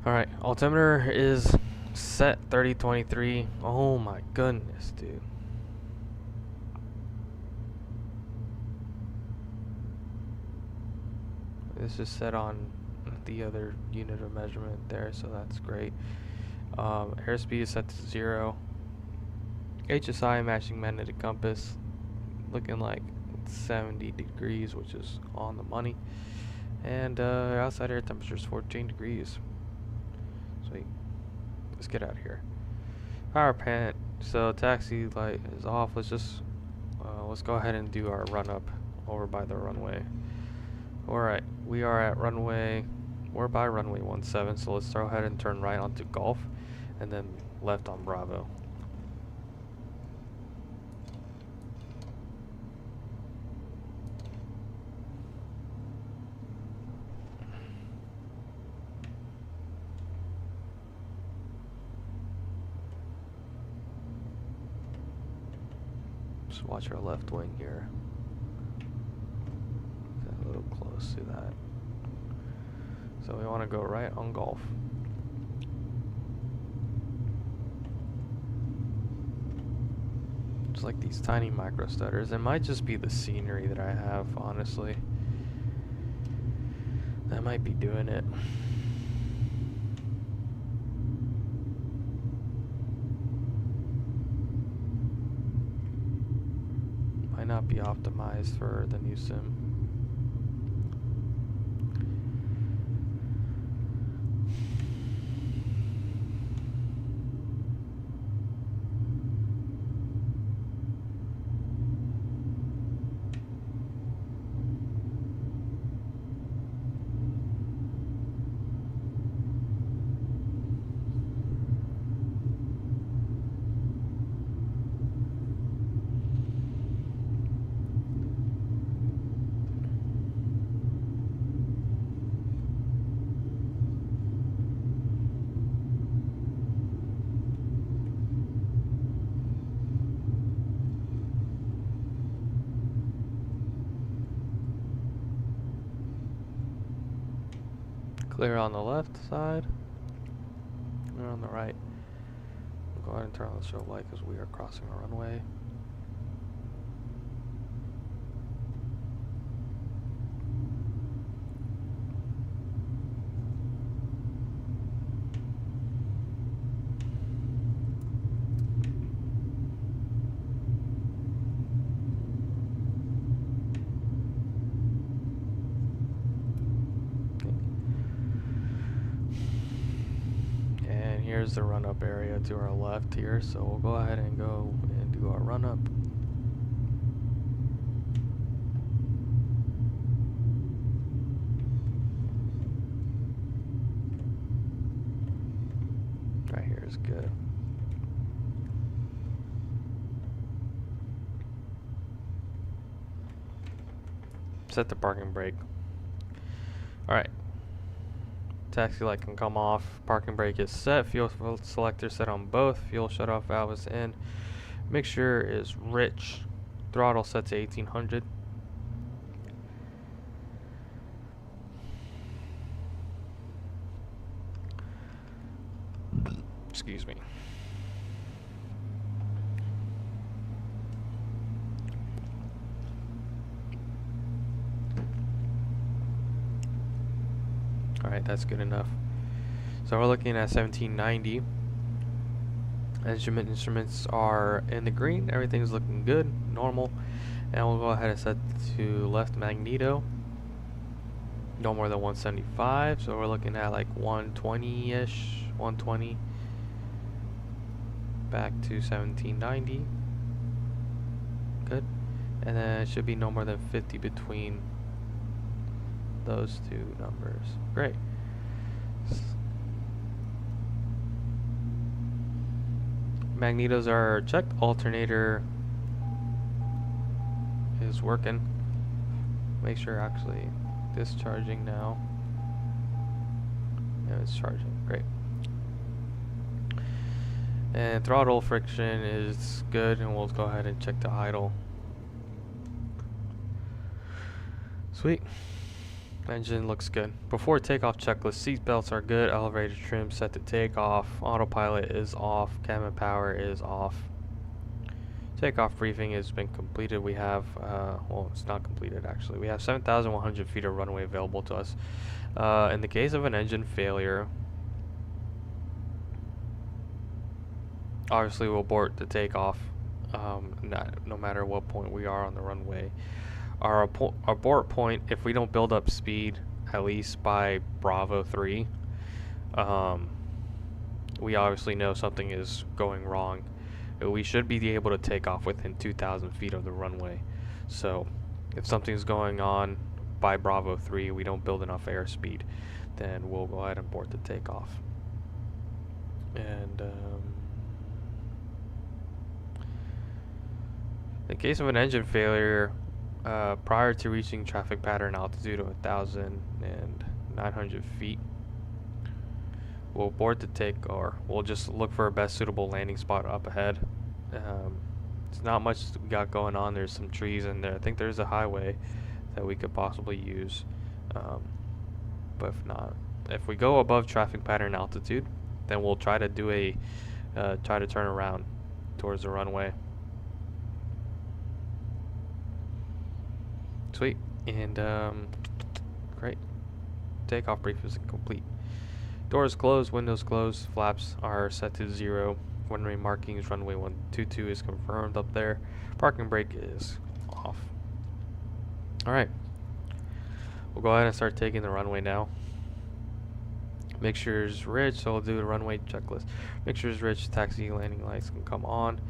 [SPEAKER 1] Alright, altimeter is set 3023. Oh my goodness, dude. This is set on the other unit of measurement there, so that's great. Airspeed is set to 0. HSI matching magnetic compass, looking like 70 degrees, which is on the money. And outside air temperature is 14 degrees. Sweet. Let's get out of here. Power plant. So taxi light is off. Let's go ahead and do our run up over by the runway. Alright, we are at we're by runway 17, so let's go ahead and turn right onto Golf, and then left on Bravo. Just watch our left wing here. A little close to that. So we want to go right on Golf. Just like these tiny micro stutters. It might just be the scenery that I have, honestly. That might be doing it. Might not be optimized for the new sim. Clear on the left side. Clear on the right. We'll go ahead and turn on the show light because we are crossing a runway. there's the run-up area to our left here, so we'll go ahead and go and do our run-up. Right here is good. Set the parking brake. Alright. Taxi light can come off. Parking brake is set. Fuel selector set on both. Fuel shutoff valve is in. Mixture is rich. Throttle set to 1800. Excuse me. Alright, that's good enough. So we're looking at 1790. Instruments are in the green. Everything's looking good, normal. And we'll go ahead and set to left magneto. No more than 175. So we're looking at like 120-ish, 120. Back to 1790. Good. And then it should be no more than 50 between those two numbers. Great. Magnetos are checked. Alternator is working. Make sure actually discharging now. Yeah, it's charging. Great. And throttle friction is good, and we'll go ahead and check the idle. Sweet. Engine looks good. Before takeoff checklist, seat belts are good. Elevator trim set to take off. Autopilot is off. Cabin power is off. Takeoff briefing has been completed. We have, well, it's not completed actually. We have 7,100 feet of runway available to us. In the case of an engine failure, obviously we'll abort the takeoff, no matter what point we are on the runway. Our abort point, if we don't build up speed at least by Bravo 3, we obviously know something is going wrong. We should be able to take off within 2,000 feet of the runway. So if something's going on by Bravo 3, we don't build enough airspeed, then we'll go ahead and abort the takeoff. And in case of an engine failure, prior to reaching traffic pattern altitude of 1,900 feet, we'll abort the take, or we'll just look for a best suitable landing spot up ahead. It's not much we got going on. There's some trees in there. I think there's a highway that we could possibly use, but if not, if we go above traffic pattern altitude, then we'll try to do a try to turn around towards the runway. Sweet. And great. Takeoff brief is complete. Doors closed, windows closed, flaps are set to 0. Runway markings, runway 122 is confirmed up there. Parking brake is off. Alright. We'll go ahead and start taking the runway now. Mixture's rich, so we'll do the runway checklist. Mixture's rich, taxi landing lights can come on.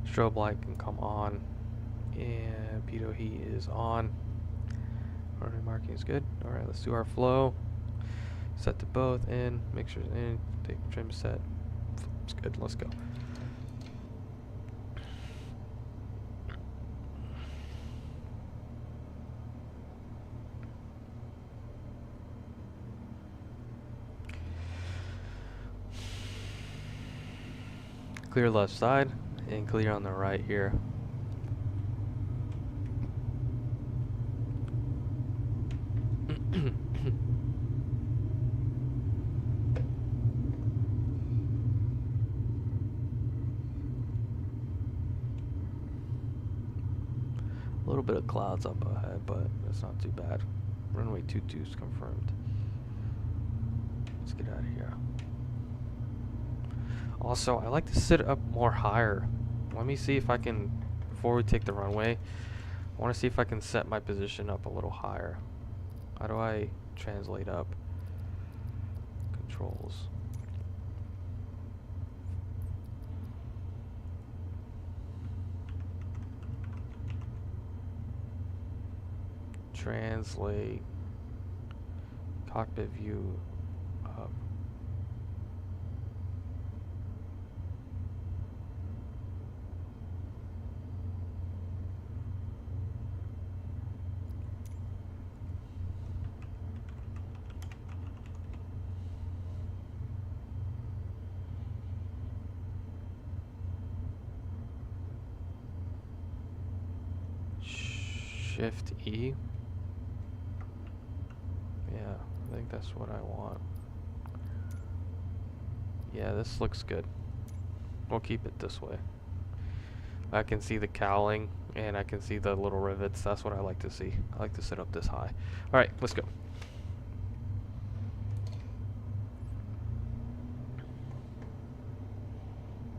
[SPEAKER 1] Strobe light can come on. And pitot heat is on. Runway marking is good. Alright, let's do our flow. Set to both in. Mixture's in. Take trim set. It's good. Let's go. Clear left side and clear on the right here. A little bit of clouds up ahead, but it's not too bad. Runway 22 is confirmed. Let's get out of here. Also, I like to sit up more higher. Let me see if I can, before we take the runway, I want to see if I can set my position up a little higher. How do I translate up? Controls. Translate. Cockpit view up. Shift E. Yeah, I think that's what I want. Yeah, this looks good. We'll keep it this way. I can see the cowling and I can see the little rivets. That's what I like to see. I like to sit up this high. Alright, let's go.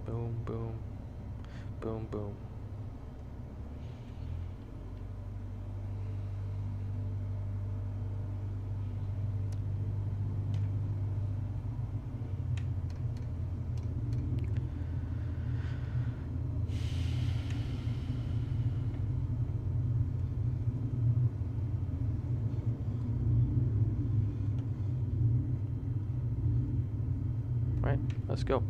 [SPEAKER 1] Boom, boom. Boom, boom. Right, let's go.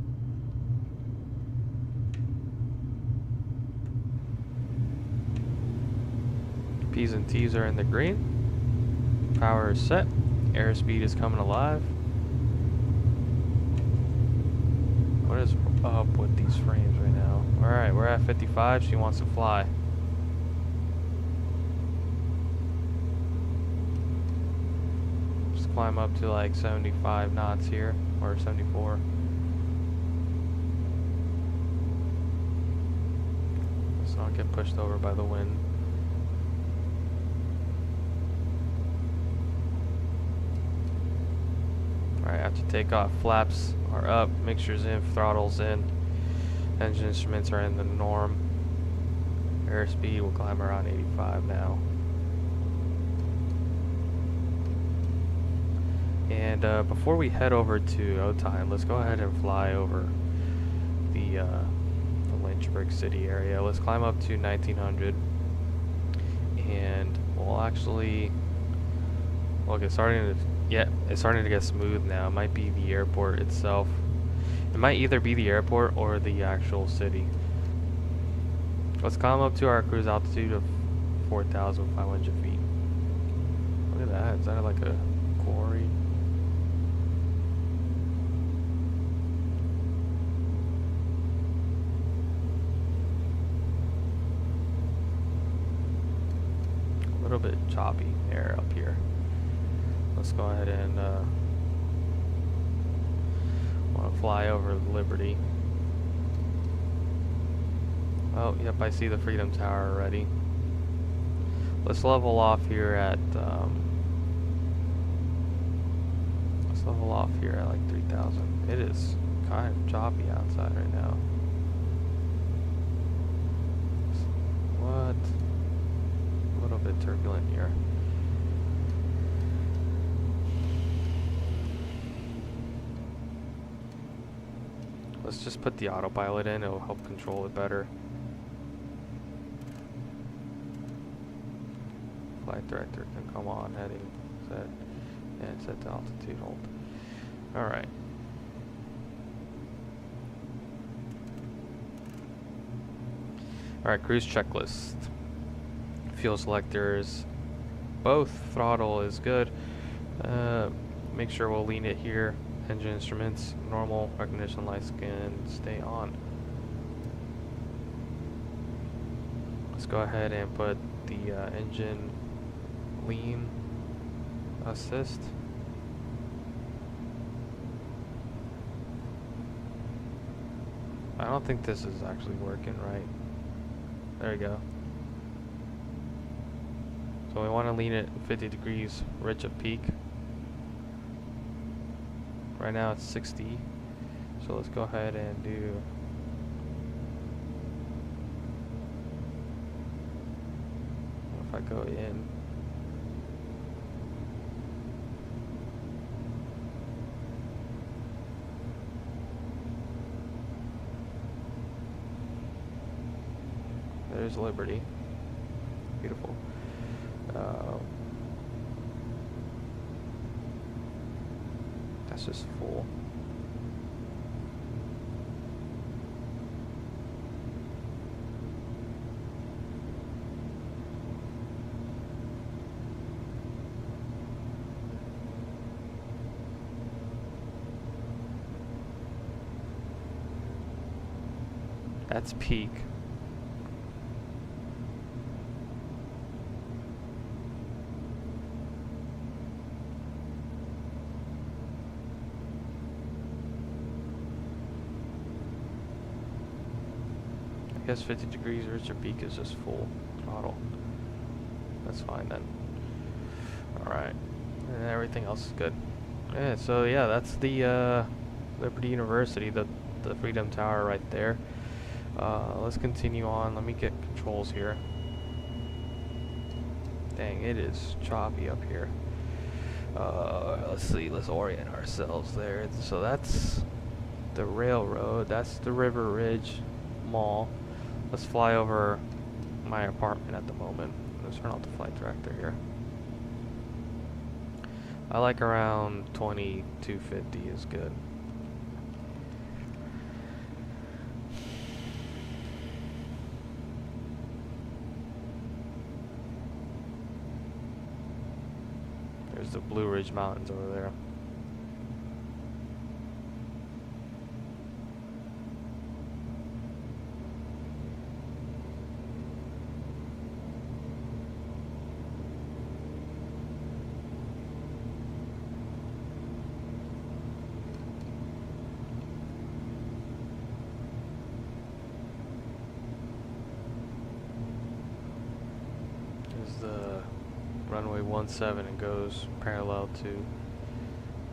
[SPEAKER 1] P's and T's are in the green. Power is set. Airspeed is coming alive. What is up with these frames right now? Alright, we're at 55. She wants to fly. Just climb up to like 75 knots here, or 74. Let's not get pushed over by the wind. Alright, after takeoff, flaps are up, mixture's in, throttle's in, engine instruments are in the norm. Airspeed will climb around 85 now. And before we head over to O-Time, let's go ahead and fly over the Lynchburg city area. Let's climb up to 1900, and we'll actually, look, it's starting to get smooth now. It might be the airport itself. It might either be the airport or the actual city. Let's climb up to our cruise altitude of 4,500 feet. Look at that. Is that like a quarry? A little bit choppy air up here. Let's go ahead and want to fly over Liberty. Oh, yep, I see the Freedom Tower already. Let's level off here at like 3,000. It is kind of choppy outside right now. What? A little bit turbulent here. Let's just put the autopilot in, it'll help control it better. Flight director can come on, heading, set, and set the altitude, hold. Alright. Alright, cruise checklist. Fuel selectors, both throttle is good. Make sure we'll lean it here. Engine instruments, normal, recognition lights can stay on. Let's go ahead and put the engine lean assist. I don't think this is actually working right. There we go. So we want to lean it 50 degrees rich of peak. Right now it's 60, so let's go ahead and do if I go in, there's Liberty, beautiful. That's just full. That's peak. I guess 50 degrees Richard peak is just full throttle. That's fine then. Alright. And everything else is good. Yeah, so yeah, that's the Liberty University, the Freedom Tower right there. Let's continue on. Let me get controls here. Dang, it is choppy up here. Let's see, let's orient ourselves there. So that's the railroad, that's the River Ridge Mall. Let's fly over my apartment at the moment. Let's turn off the flight director here. I like around 2250 is good. There's the Blue Ridge Mountains over there. There's the runway 17 and goes parallel to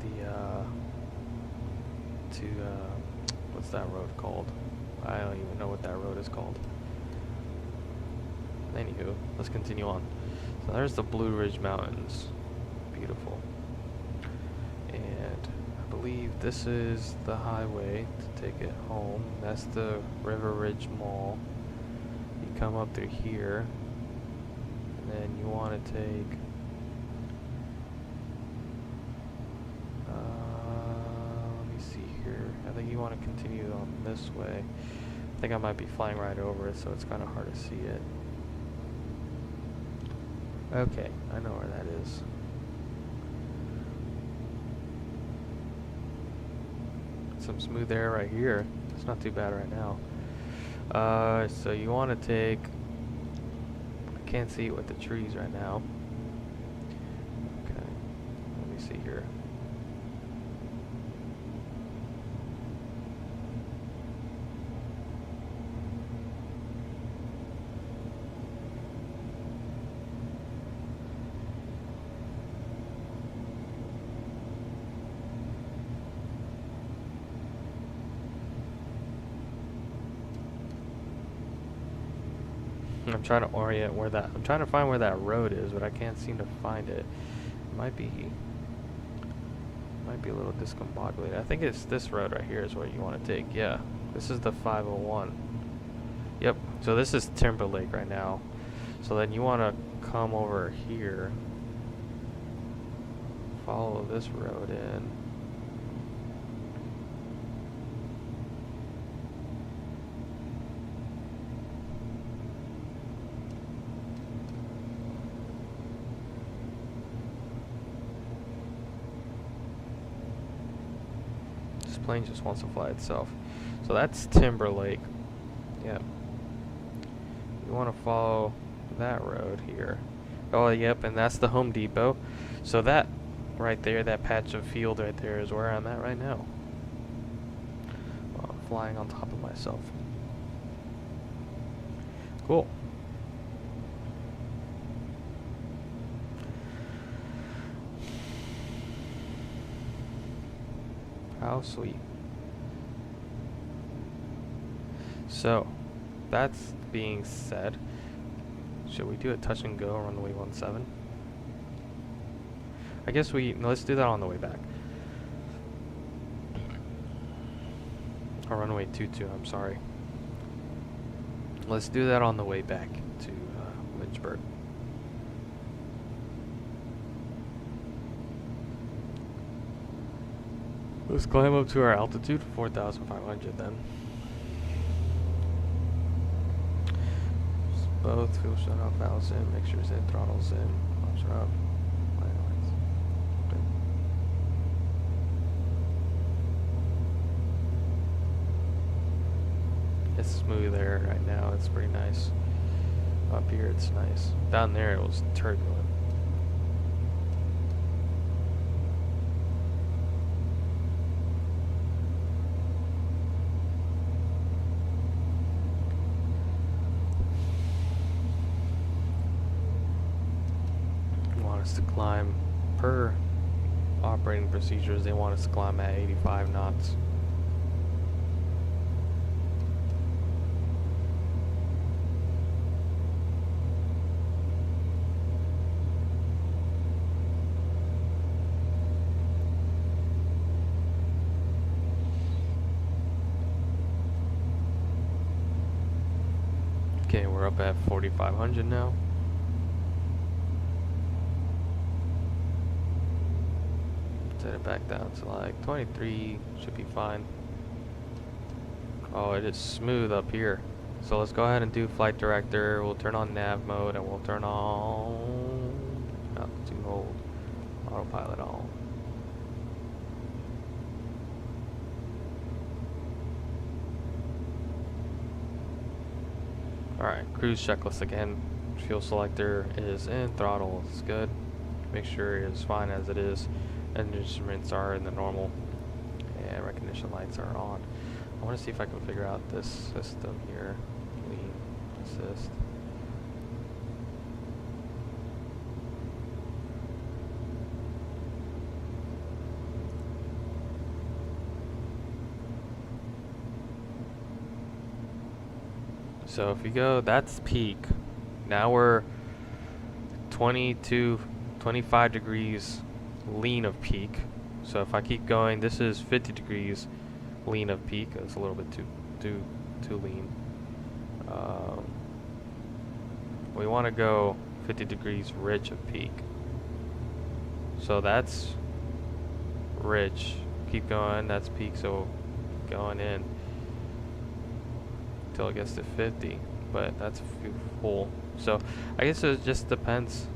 [SPEAKER 1] the what's that road called? I don't even know what that road is called. Anywho, let's continue on. So there's the Blue Ridge Mountains. Beautiful. And I believe this is the highway to take it home. That's the River Ridge Mall. You come up through here, and then you want to take let me see here. I think you want to continue on this way. I think I might be flying right over it, so it's kind of hard to see it. Okay, I know where that is. Some smooth air right here. It's not too bad right now. So you want to take, I can't see it with the trees right now. Okay, let me see here. I'm trying to orient where that, I'm trying to find where that road is, but I can't seem to find it. It might be a little discombobulated. I think it's this road right here is where you want to take. Yeah, this is the 501. Yep, so this is Timberlake right now. So then you want to come over here, follow this road in. Plane just wants to fly itself. So that's Timberlake. Yep. You want to follow that road here. Oh, yep, and that's the Home Depot. So that right there, that patch of field right there is where I'm at right now. Well, I'm flying on top of myself. Cool. How sweet. So, that's being said, should we do a touch and go runway 17? I guess let's do that on the way back. Or runway 22, I'm sorry. Let's do that on the way back to Lynchburg. Let's climb up to our altitude, 4,500 then. Both fuel shut off, valves in, mixtures in, throttles in, option up. It's smooth there right now, it's pretty nice. Up here it's nice. Down there it was turbulent. Want us to climb per operating procedures, they want us to climb at 85 knots. Okay, we're up at 4,500 now. Set it back down to like 23, should be fine. Oh, it is smooth up here. So let's go ahead and do flight director. We'll turn on nav mode and we'll turn on altitude hold, autopilot on. Alright, cruise checklist again. Fuel selector is in, throttle is good. Make sure it's fine as it is. And instruments are in the normal. And recognition lights are on. I want to see if I can figure out this system here. Lean assist. So if you go, that's peak. Now we're 25 degrees lean of peak. So if I keep going, this is 50 degrees lean of peak. It's a little bit too lean. We want to go 50 degrees rich of peak. So that's rich. Keep going. That's peak. So going in until it gets to 50, but that's full. So I guess it just depends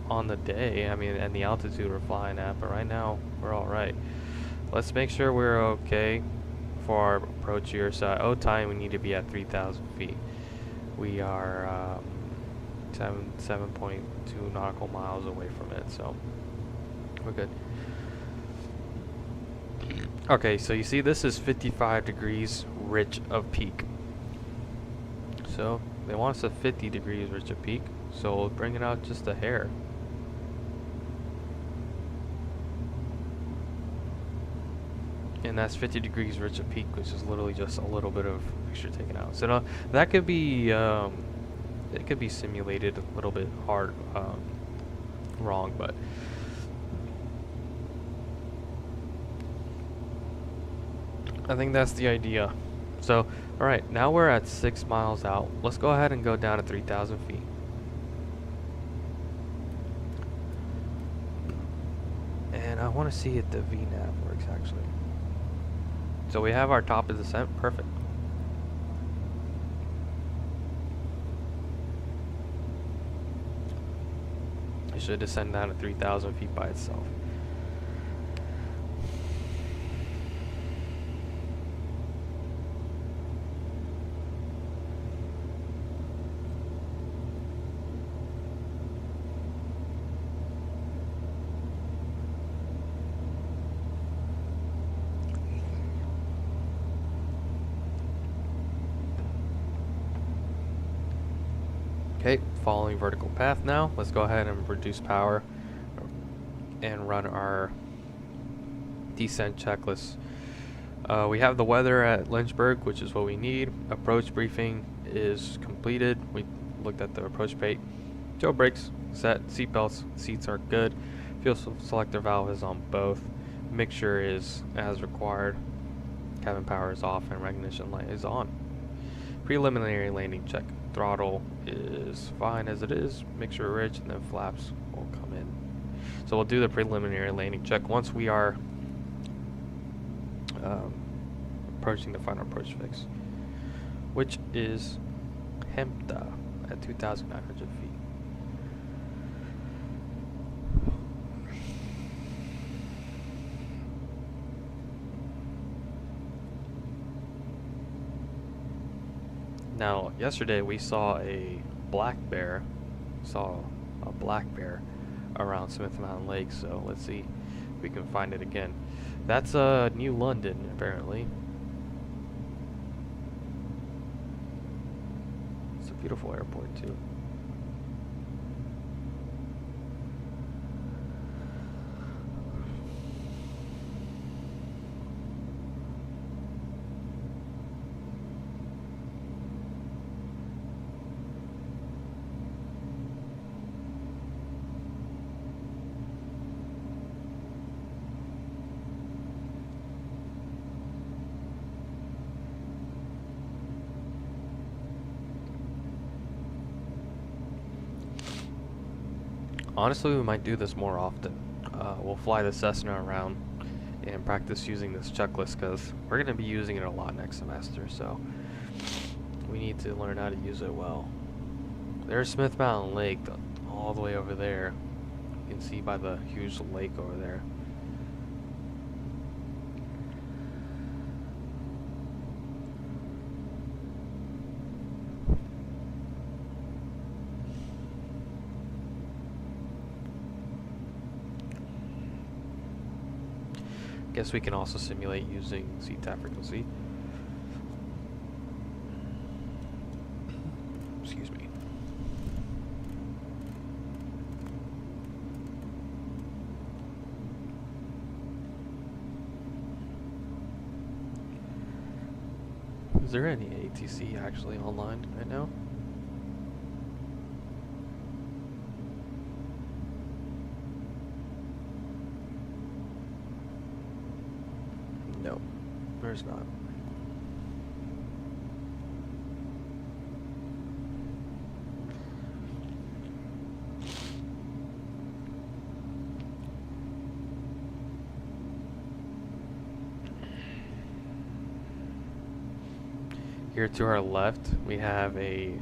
[SPEAKER 1] on the day, I mean, and the altitude we're flying at, but right now we're all right. Let's make sure we're okay for our approach here. So at O time we need to be at 3,000 feet. We are 7.2 nautical miles away from it, so we're good. Okay, so you see this is 55 degrees rich of peak. So they want us at 50 degrees rich of peak, so we'll bring it out just a hair. And that's 50 degrees rich of peak, which is literally just a little bit of mixture taken out. So no, that could be it could be simulated a little bit hard, wrong, but I think that's the idea. So, all right, now we're at 6 miles out. Let's go ahead and go down to 3,000 feet. And I want to see if the VNAV works actually. So we have our top of descent, perfect. It should descend down to 3,000 feet by itself. Okay, following vertical path now. Let's go ahead and reduce power and run our descent checklist. We have the weather at Lynchburg, which is what we need. Approach briefing is completed. We looked at the approach page. Tail brakes set, seat belts, seats are good. Fuel selector valve is on both. Mixture is as required. Cabin power is off and recognition light is on. Preliminary landing check. Throttle is fine as it is. Mixture rich, and then flaps will come in. So we'll do the preliminary landing check once we are um, approaching the final approach fix, which is Hempta at 2,900 feet. Now, yesterday we saw a black bear, around Smith Mountain Lake, so let's see if we can find it again. That's New London, apparently. It's a beautiful airport, too. Honestly, we might do this more often. We'll fly the Cessna around and practice using this checklist because we're going to be using it a lot next semester, so we need to learn how to use it well. There's Smith Mountain Lake, all the way over there. You can see by the huge lake over there. Guess we can also simulate using CTAP frequency. Excuse me. Is there any ATC actually online right now? No, there's not. Here to our left, we have a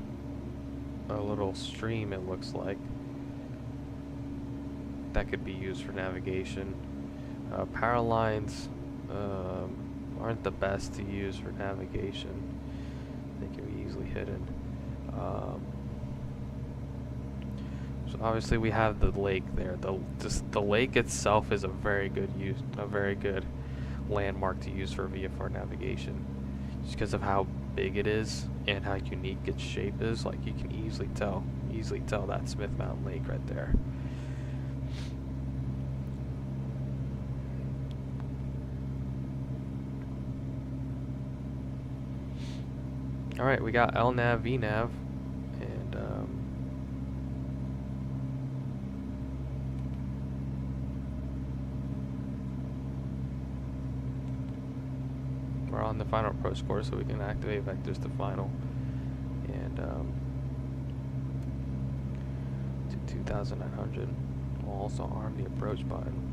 [SPEAKER 1] little stream, it looks like, that could be used for navigation. Power lines aren't the best to use for navigation. They can be easily hidden. So obviously we have the lake there. The lake itself is a very good landmark to use for VFR navigation, just because of how big it is and how unique its shape is. Like, you can easily tell that Smith Mountain Lake right there. Alright, we got LNAV, VNAV, and we're on the final approach course, so we can activate vectors to final. And to 2,900. We'll also arm the approach button.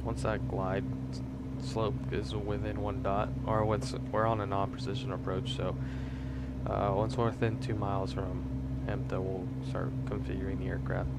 [SPEAKER 1] Once that glide slope is within 1 dot, or we're on a non-precision approach, so once we're within 2 miles from Hempta, we'll start configuring the aircraft.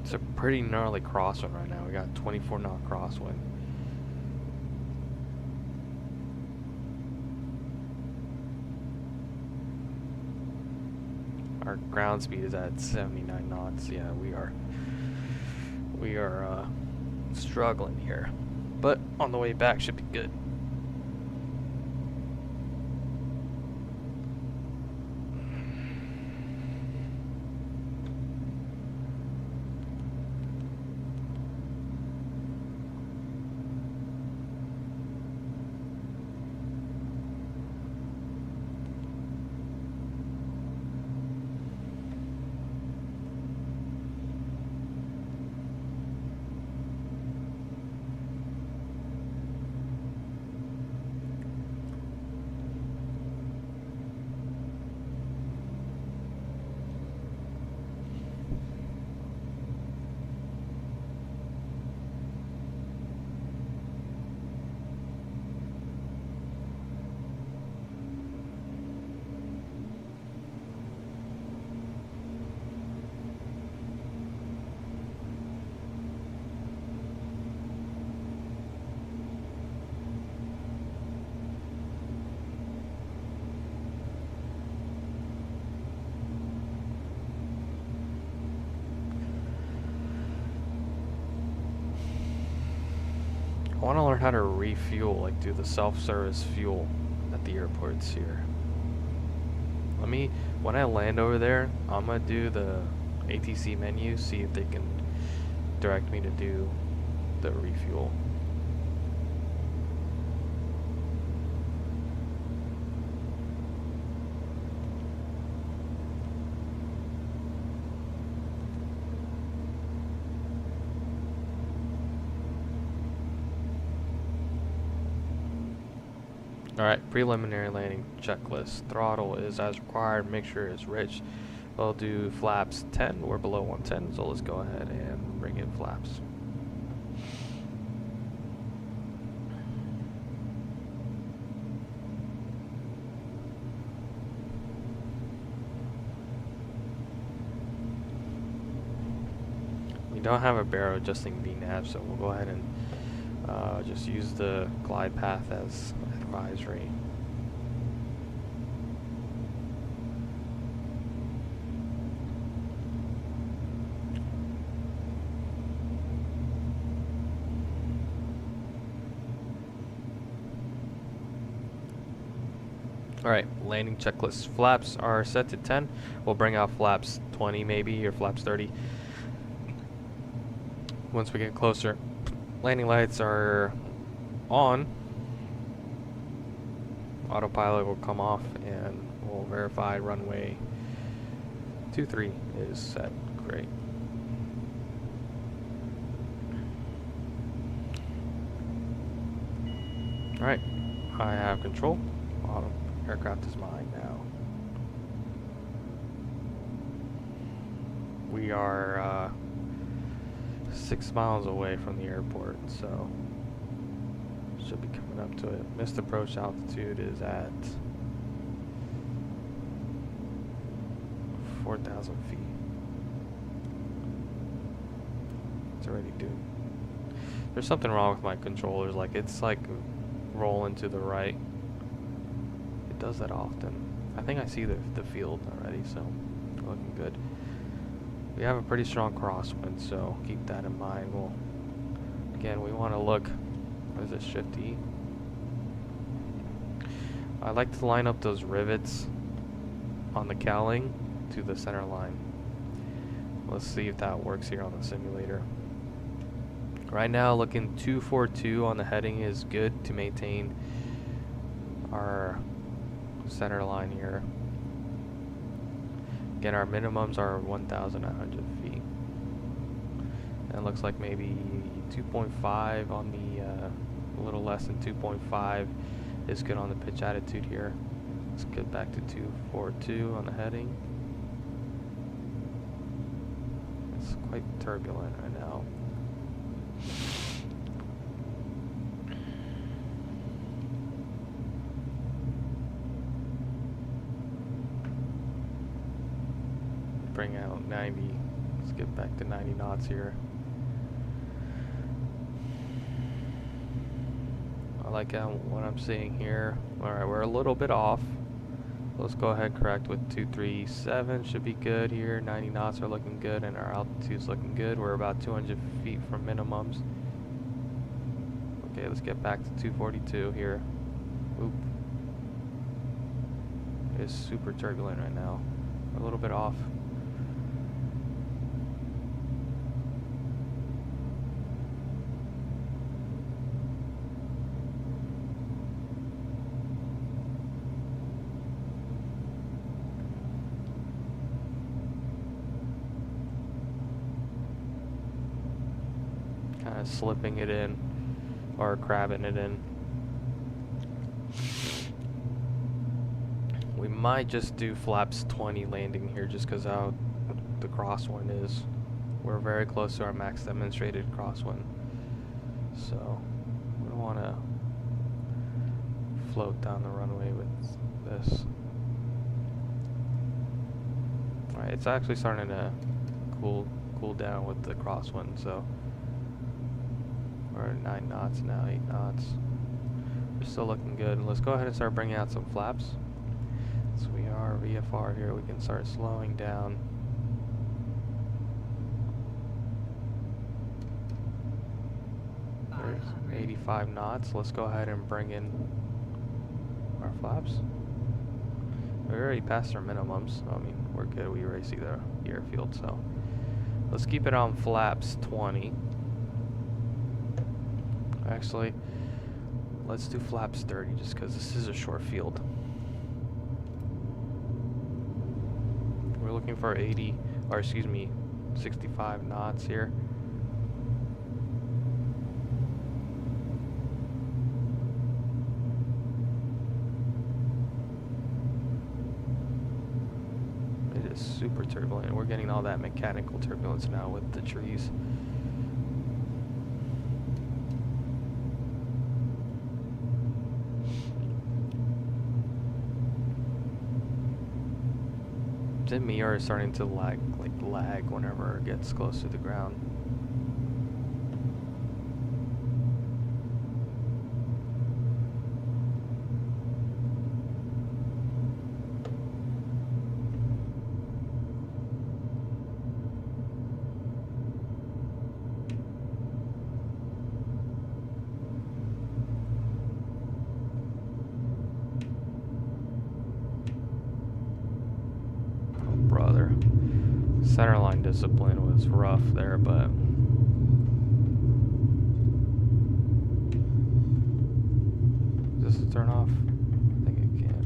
[SPEAKER 1] It's a pretty gnarly crosswind right now. We got 24 knot crosswind. Our ground speed is at 79 knots. Yeah, we are struggling here, but on the way back should be good. I want to learn how to refuel, like do the self-service fuel at the airports here. When I land over there, I'm gonna do the ATC menu, see if they can direct me to do the refuel. Alright, preliminary landing checklist. Throttle is as required, mixture is rich. We'll do flaps 10, we're below 110, so let's go ahead and bring in flaps. We don't have a barrel adjusting VNAV, so we'll go ahead and just use the glide path as advisory. Alright, landing checklist. Flaps are set to 10. We'll bring out flaps 20 maybe, or flaps 30 once we get closer. Landing lights are on. Autopilot will come off and we'll verify runway 23 is set. Great. Alright, I have control. Aircraft is mine now. We are 6 miles away from the airport, so should be coming up to it. Missed approach altitude is at 4,000 feet. It's already doing. There's something wrong with my controllers. Like it's like rolling to the right. It does that often. I think I see the field already, so looking good. We have a pretty strong crosswind, so keep that in mind. Again, we want to look. What is it, Shift E? I like to line up those rivets on the cowling to the center line. Let's see if that works here on the simulator. Right now, looking 242 on the heading is good to maintain our center line here. Again, our minimums are 1,900 feet. And it looks like maybe 2.5 on the, a little less than 2.5 is good on the pitch attitude here. Let's get back to 242 on the heading. It's quite turbulent right now. Bring out 90. Let's get back to 90 knots here. I like what I'm seeing here. Alright, we're a little bit off. Let's go ahead and correct with 237. Should be good here. 90 knots are looking good, and our altitude's looking good. We're about 200 feet from minimums. Okay, let's get back to 242 here. Oop. It's super turbulent right now. We're a little bit off. Kind of slipping it in, or crabbing it in. We might just do flaps 20 landing here just because how the crosswind is. We're very close to our max demonstrated crosswind, so we don't want to float down the runway with this. Alright, it's actually starting to cool down with the crosswind, so we're at 9 knots now, 8 knots. We're still looking good. Let's go ahead and start bringing out some flaps. So we are VFR here, we can start slowing down. There's 85 knots. Let's go ahead and bring in our flaps. We already passed our minimums, so I mean, we're good. We already see the airfield, so let's keep it on flaps 20. Actually, let's do flaps 30 just because this is a short field. We're looking for 80, or excuse me, 65 knots here. It is super turbulent. We're getting all that mechanical turbulence now with the trees. And me are starting to lag whenever it gets close to the ground. Brother, centerline discipline was rough there, but is this a turn off? I think it can.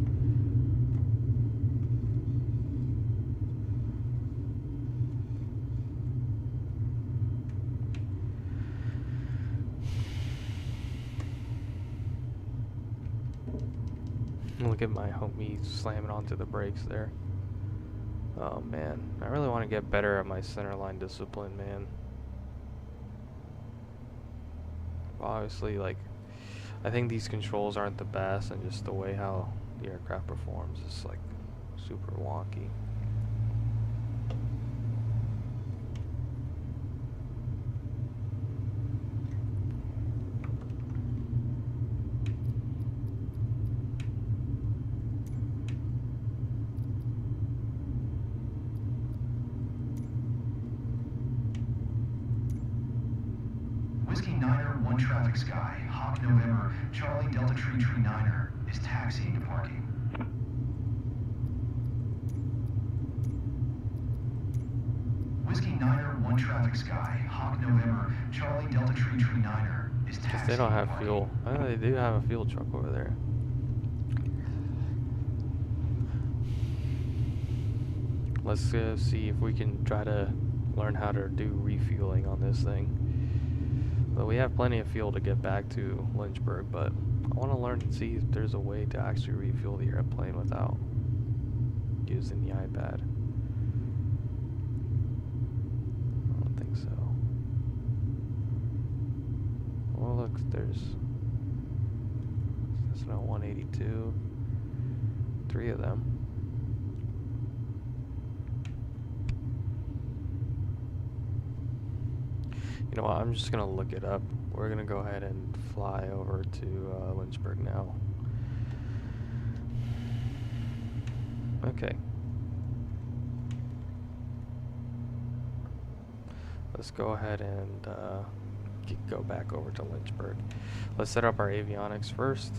[SPEAKER 1] Look at my homie slamming onto the brakes there. Oh man, I really want to get better at my centerline discipline, man. Obviously, like, I think these controls aren't the best, and just the way how the aircraft performs is like super wonky.
[SPEAKER 2] Whiskey Niner, 1 traffic sky, Hawk November, Charlie Delta Tree Niner is taxiing to parking. Whiskey Niner, 1 traffic sky, Hawk November, Charlie Delta Tree Niner is taxiing.
[SPEAKER 1] Because they don't have fuel. Oh, they do have a fuel truck over there. Let's see if we can try to learn how to do refueling on this thing. But we have plenty of fuel to get back to Lynchburg, but I want to learn and see if there's a way to actually refuel the airplane without using the iPad. I don't think so. Well, look, there's Cessna 182, 3 of them. You know what, I'm just going to look it up. We're going to go ahead and fly over to Lynchburg now. Okay. Let's go ahead and go back over to Lynchburg. Let's set up our avionics first.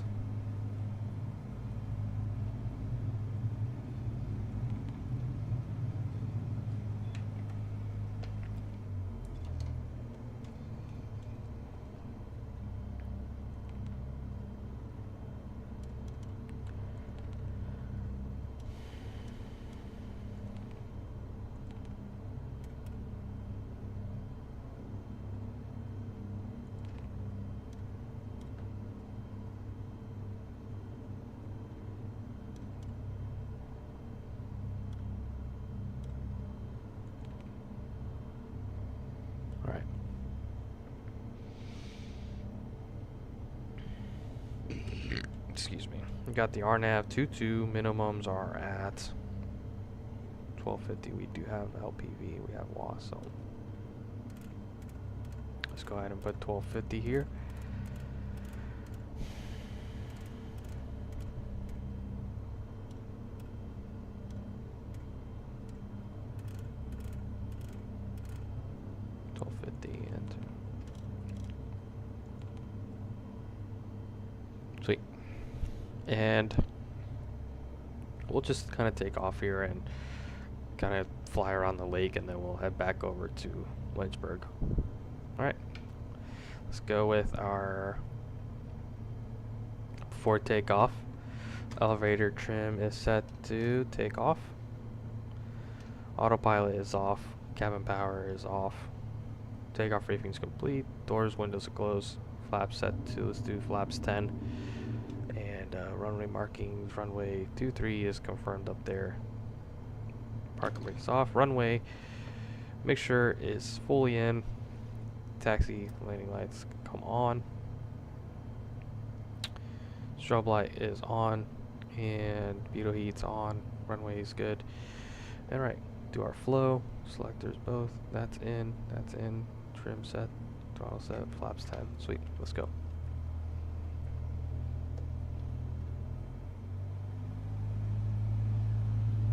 [SPEAKER 1] Alright. Excuse me. We got the RNAV 22. Minimums are at 1250. We do have LPV. We have WAS. So let's go ahead and put 1250 here. And sweet. And we'll just kind of take off here and kind of fly around the lake, and then we'll head back over to Lynchburg. Alright, let's go with our before takeoff. Elevator trim is set to take off. Autopilot is off. Cabin power is off. Takeoff briefing is complete. Doors, windows are closed. Flaps set to, let's do flaps 10. And runway markings, runway 23 is confirmed up there. Parking brake is off. Runway, make sure is fully in. Taxi landing lights come on. Strobe light is on. And veto heat's on. Runway is good. Alright, do our flow. Selectors both. That's in. That's in. Trim set. Throttle set. Flaps 10. Sweet. Let's go.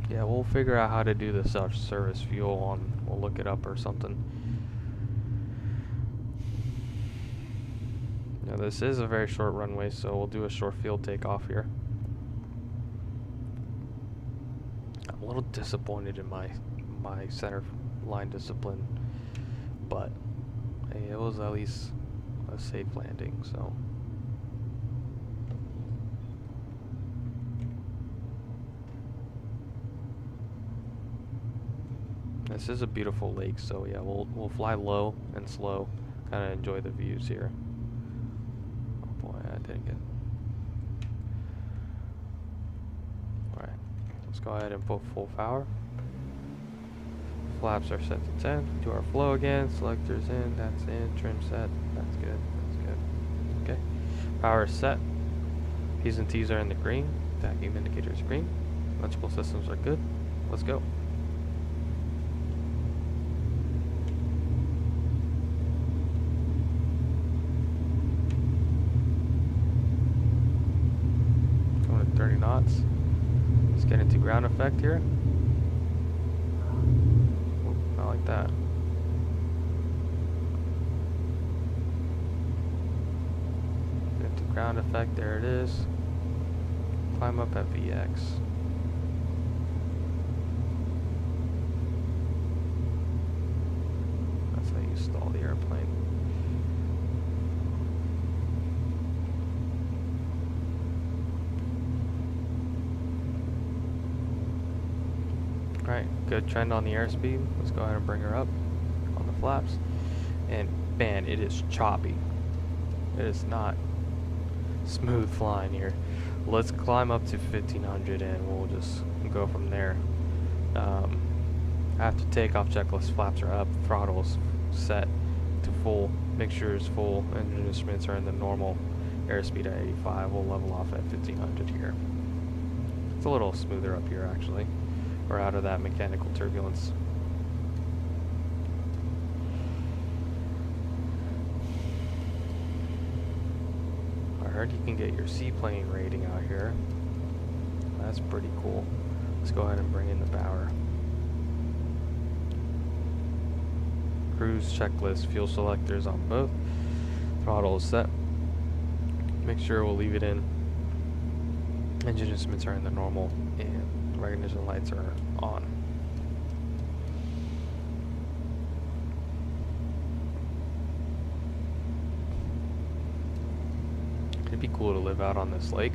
[SPEAKER 1] Yeah, we'll figure out how to do the self-service fuel on. We'll look it up or something. Now this is a very short runway, so we'll do a short field takeoff here. I'm a little disappointed in my center line discipline, but hey, it was at least a safe landing, so. This is a beautiful lake, so yeah, we'll fly low and slow, kind of enjoy the views here. Oh boy, I didn't get. All right, let's go ahead and put full power. Flaps are set to 10. Do our flow again. Selectors in. That's in. Trim set. That's good. That's good. Okay. Power is set. P's and T's are in the green. Vacuum indicator is green. Electrical systems are good. Let's go. Going at 30 knots. Let's get into ground effect here. Not like that. Get to ground effect, there it is. Climb up at VX. That's how you stall the airplane. Alright, good trend on the airspeed. Let's go ahead and bring her up on the flaps. And man, it is choppy. It is not smooth flying here. Let's climb up to 1500 and we'll just go from there. After takeoff checklist, flaps are up, throttle's set to full, mixture is full, engine instruments are in the normal airspeed at 85. We'll level off at 1500 here. It's a little smoother up here actually. We're out of that mechanical turbulence. I heard you can get your seaplane rating out here. That's pretty cool. Let's go ahead and bring in the power. Cruise checklist, fuel selectors on both. Throttle is set. Make sure we'll leave it in. Engine instruments are in the normal, and recognition lights are on. It'd be cool to live out on this lake.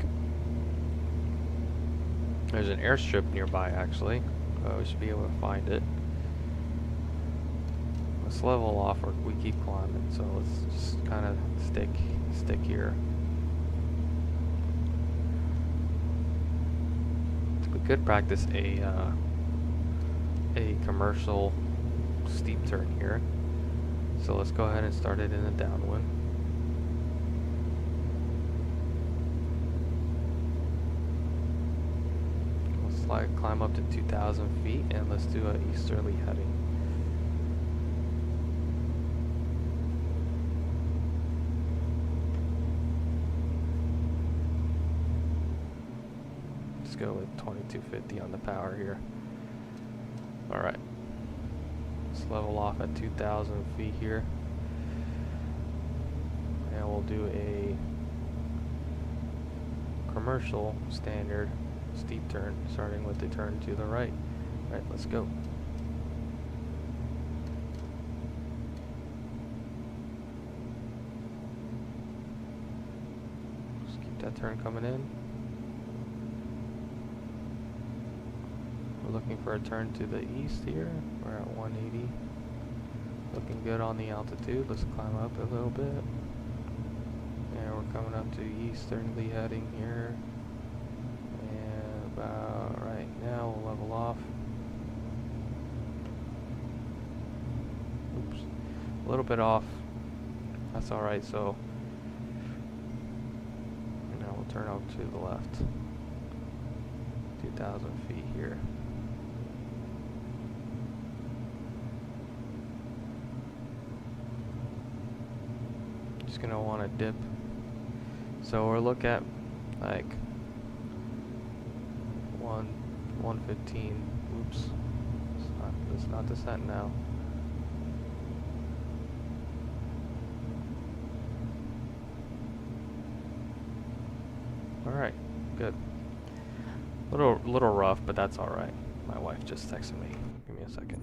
[SPEAKER 1] There's an airstrip nearby, actually. We should be able to find it. Let's level off, or we keep climbing, so let's just kind of stick here. We could practice a commercial steep turn here. So let's go ahead and start it in a downwind. Let's climb up to 2,000 feet, and let's do an easterly heading. Let's go with 2250 on the power here. Alright. Let's level off at 2,000 feet here. And we'll do a commercial standard steep turn, starting with the turn to the right. Alright, let's go. Just keep that turn coming in. We're looking for a turn to the east here. We're at 180. Looking good on the altitude. Let's climb up a little bit. And we're coming up to easterly heading here. And about right now we'll level off. Oops. A little bit off. That's alright, so now we'll turn out to the left. 2,000 feet here. Just gonna want to dip. So we'll look at like 115. Oops. Let's not descend now. Alright, good. Little rough, but that's alright. My wife just texted me. Give me a second.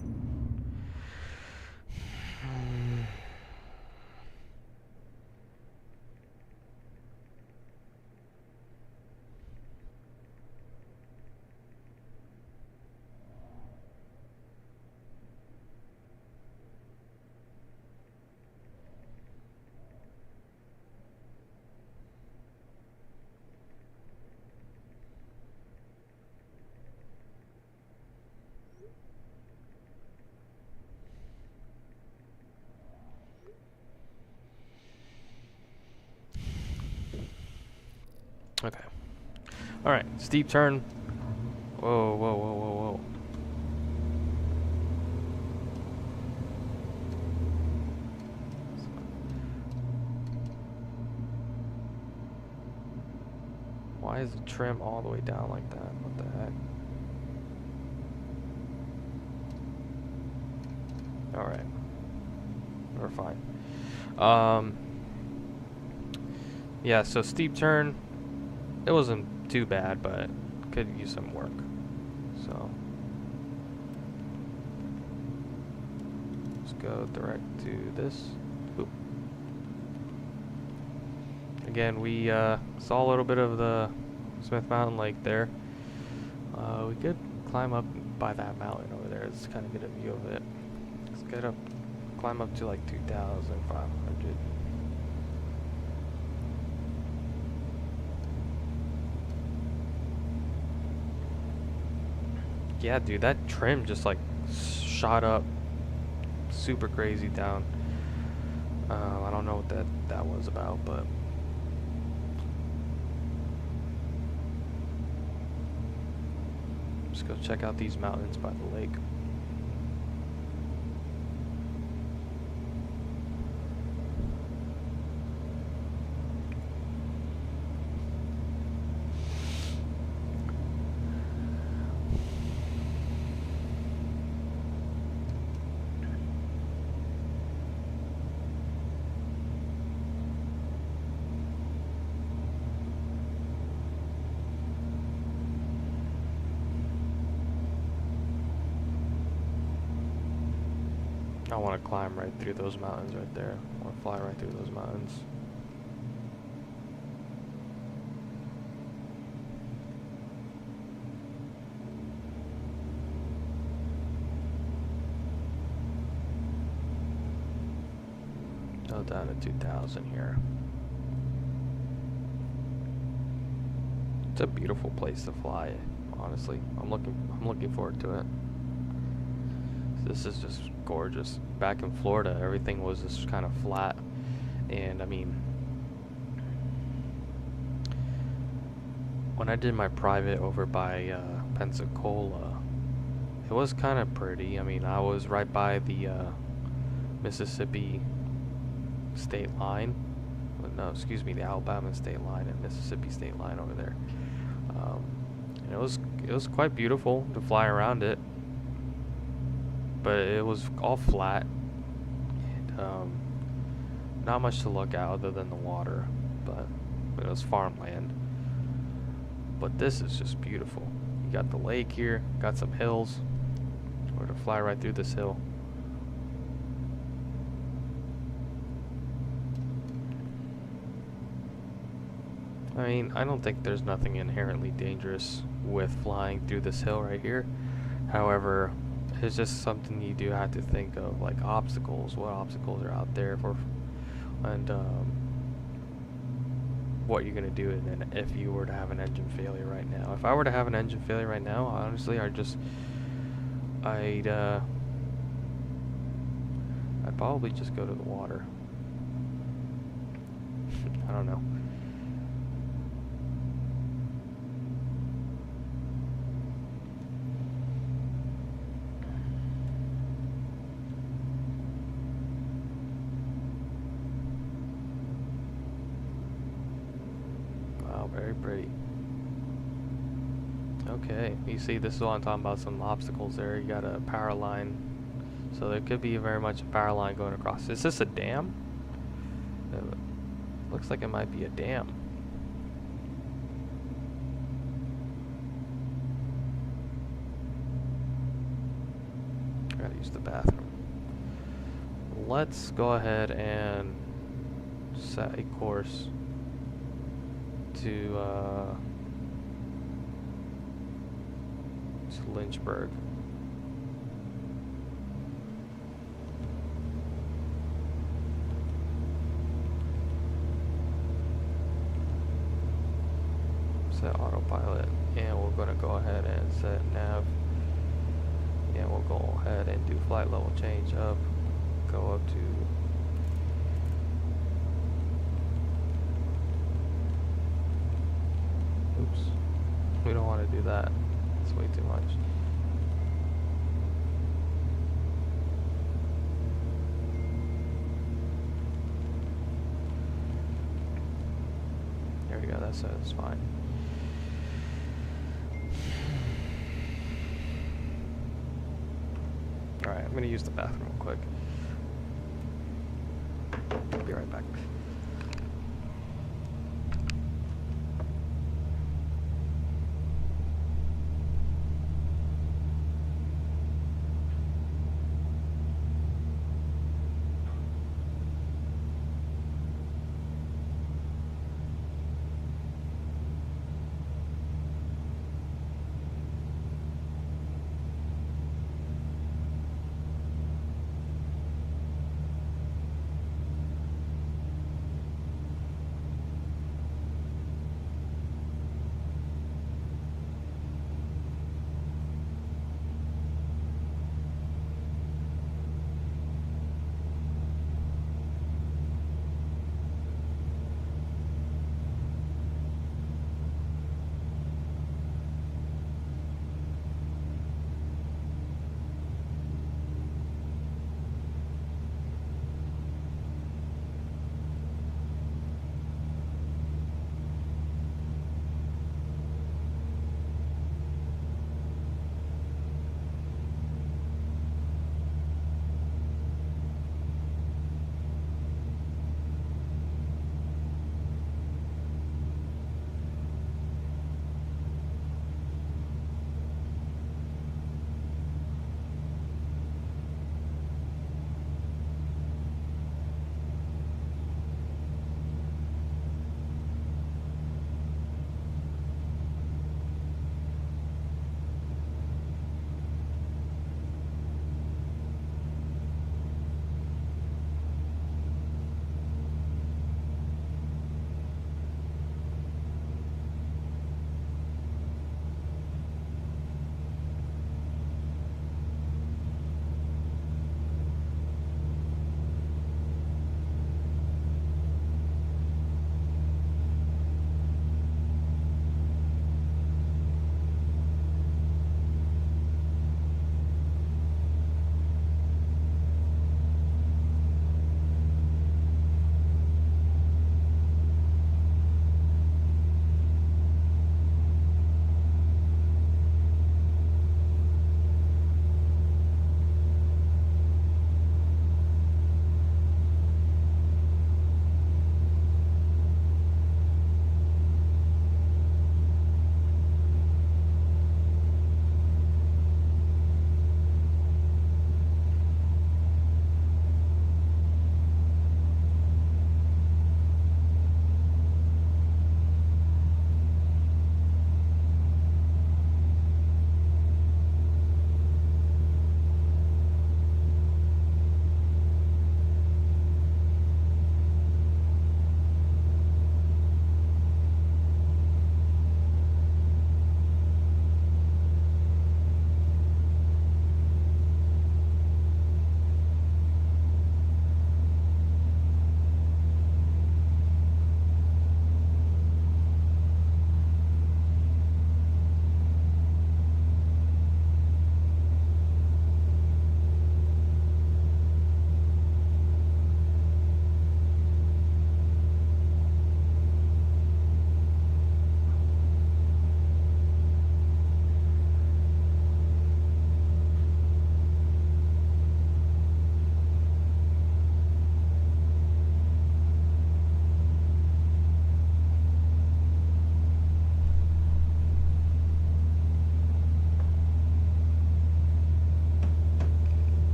[SPEAKER 1] Okay. Alright, steep turn. Whoa, whoa, whoa, whoa, whoa. Why is the trim all the way down like that? What the heck? Alright. We're fine. Yeah, so steep turn. It wasn't too bad, but could use some work. So let's go direct to this. Boop. Again, we saw a little bit of the Smith Mountain Lake there. We could climb up by that mountain over there. Let's kind of get a view of it. Let's get up, climb up to like 2,500. Yeah, dude, that trim just like shot up super crazy down. I don't know what that was about, but just go check out these mountains by the lake. I want to climb right through those mountains right there. I want to fly right through those mountains. Go down to 2,000 here. It's a beautiful place to fly, honestly. I'm looking forward to it. This is just gorgeous. Back in Florida, everything was just kind of flat, and I mean, when I did my private over by Pensacola, it was kind of pretty. I mean, I was right by the Mississippi state line. No, excuse me, the Alabama state line and Mississippi state line over there. And it was quite beautiful to fly around it, but it was all flat, and not much to look at other than the water, but it was farmland. But this is just beautiful. You got the lake here, got some hills. We're to fly right through this hill. I mean, I don't think there's nothing inherently dangerous with flying through this hill right here. However, it's just something you do have to think of, like obstacles. What obstacles are out there for, and what you're gonna do, and then if you were to have an engine failure right now. If I were to have an engine failure right now, honestly, I'd probably just go to the water. I don't know. Very pretty. Okay, you see, this is what I'm talking about, some obstacles there. You got a power line, so there could be very much a power line going across. Is this a dam? Looks like it might be a dam. I gotta use the bathroom. Let's go ahead and set a course to Lynchburg. Set autopilot, and we're gonna go ahead and set nav, and we'll go ahead and do flight level change up, go up to we don't want to do that. It's way too much. There we go, that's fine. Alright, I'm gonna use the bathroom real quick. Be right back.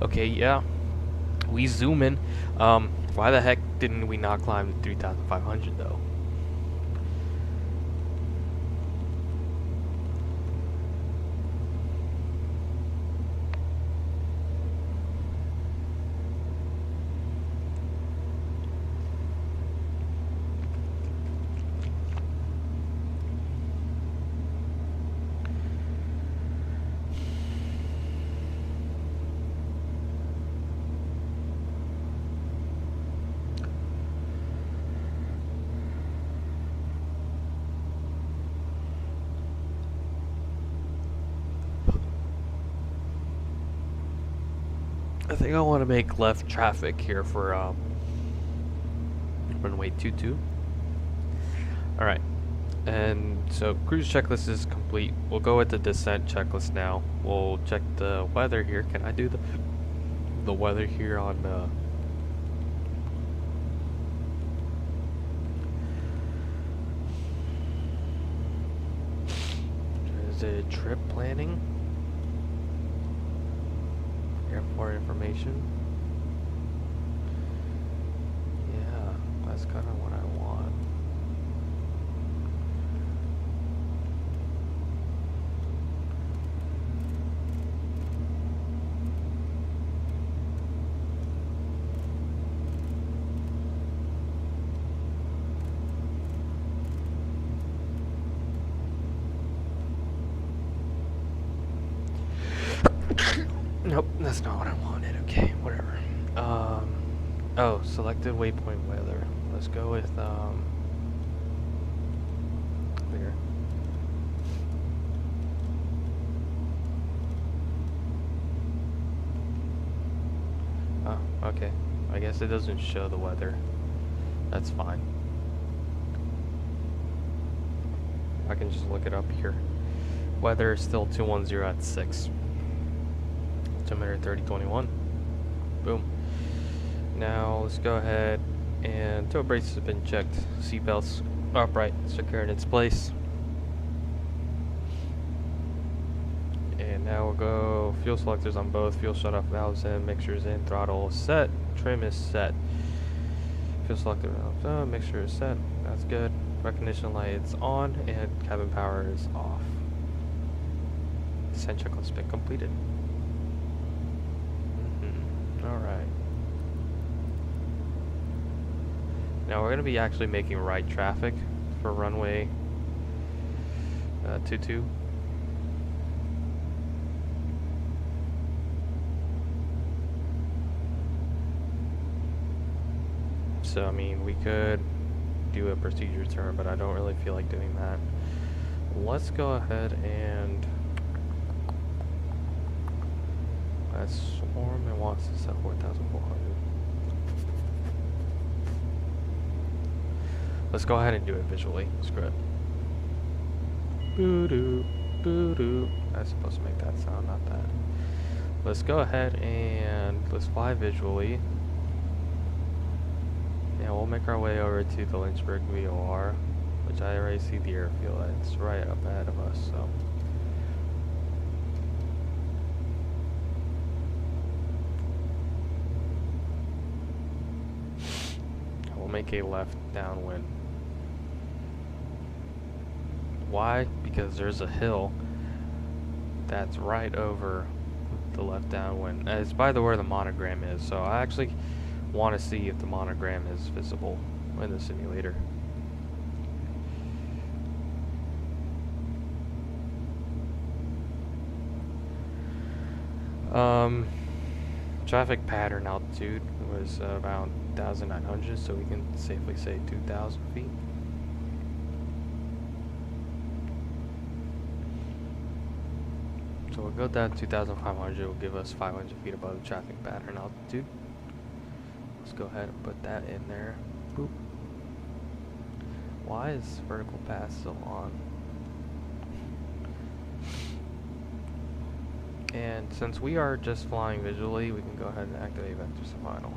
[SPEAKER 1] Okay, yeah. We zoom in. Why the heck didn't we not climb to 3,500 though? I think I want to make left traffic here for runway 22. All right, and so cruise checklist is complete. We'll go with the descent checklist now. We'll check the weather here. Can I do the weather here on is it trip planning? Airport information. Yeah, that's kind of what I want. Nope, that's not what I wanted. Okay, whatever. Oh, selected waypoint weather. Let's go with clear. Oh, okay. I guess it doesn't show the weather. That's fine. I can just look it up here. Weather is still 210 at 6. Altimeter 3021. Boom. Now let's go ahead and toe braces have been checked. Seatbelts upright, secure in its place. And now we'll go fuel selectors on both. Fuel shutoff valves in, mixtures in, throttle set, trim is set. Fuel selector valves, mixture is set. That's good. Recognition lights on and cabin power is off. Descent checklist has been completed. Alright. Now we're going to be actually making right traffic for runway 22. So, I mean, we could do a procedure turn, but I don't really feel like doing that. Let's go ahead and swarm and wants to set 4,400. Let's go ahead and do it visually. Screw it. Boo-doo, boo-doo. I'm supposed to make that sound, not that. Let's go ahead and let's fly visually. Yeah, we'll make our way over to the Lynchburg VOR, which I already see the airfield. It's right up ahead of us, so. We'll make a left downwind. Why? Because there's a hill that's right over the left downwind. It's by the where the monogram is, so I actually want to see if the monogram is visible in the simulator. Traffic pattern altitude was around 1,900, so we can safely say 2,000 feet. So we'll go down to 2,500, will give us 500 feet above the traffic pattern altitude. Let's go ahead and put that in there. Boop. Why is vertical path still on? And since we are just flying visually, we can go ahead and activate vector survival.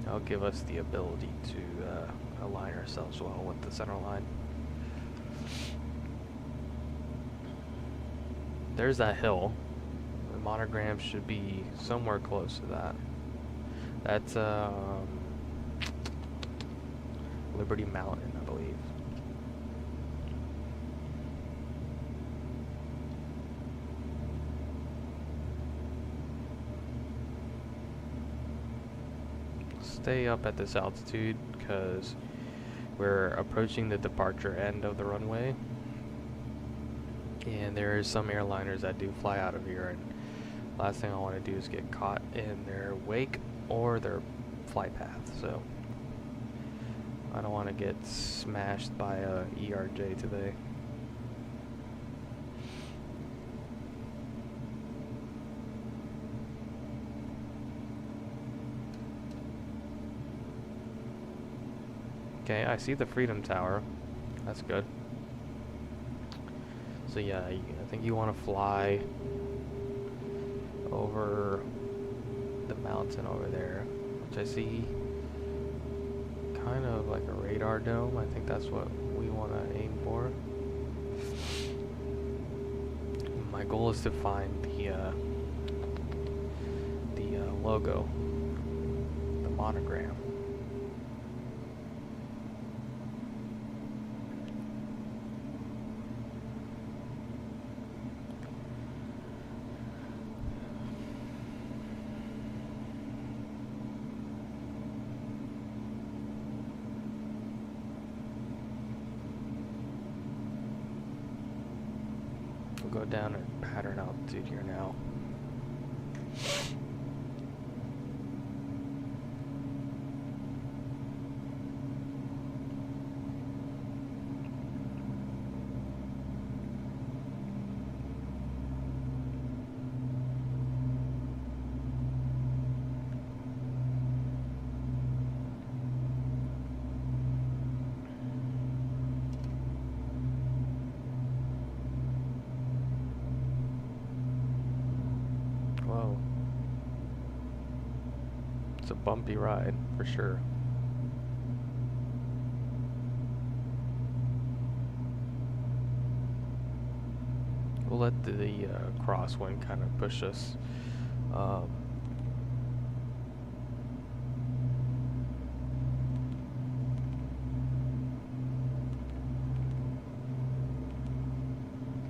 [SPEAKER 1] That'll give us the ability to align ourselves well with the center line. There's that hill. monogram should be somewhere close to that. That's Liberty Mountain, I believe. Stay up at this altitude because we're approaching the departure end of the runway, and there is some airliners that do fly out of here, and last thing I want to do is get caught in their wake or their flight path. So I don't want to get smashed by a ERJ today. Okay, I see the Freedom Tower. That's good. So yeah, I think you want to fly over the mountain over there, which I see kind of like a radar dome. I think that's what we want to aim for. My goal is to find the logo, the monogram. Go down at pattern altitude here now. Whoa. It's a bumpy ride, for sure. We'll let the crosswind kind of push us.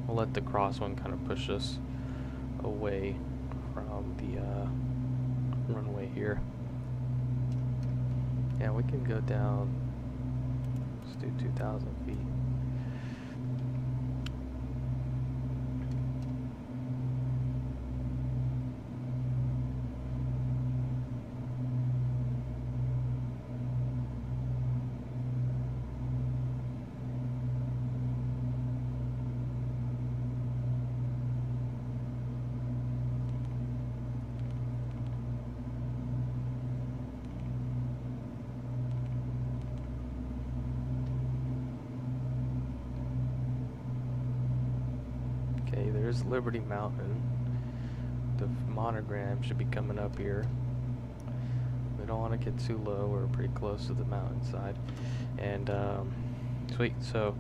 [SPEAKER 1] We'll let the crosswind kind of push us away from the runway here. Yeah, we can go down. Let's do 2,000 feet. Okay, there's Liberty Mountain. The monogram should be coming up here. We don't want to get too low. We're pretty close to the mountainside. And sweet. So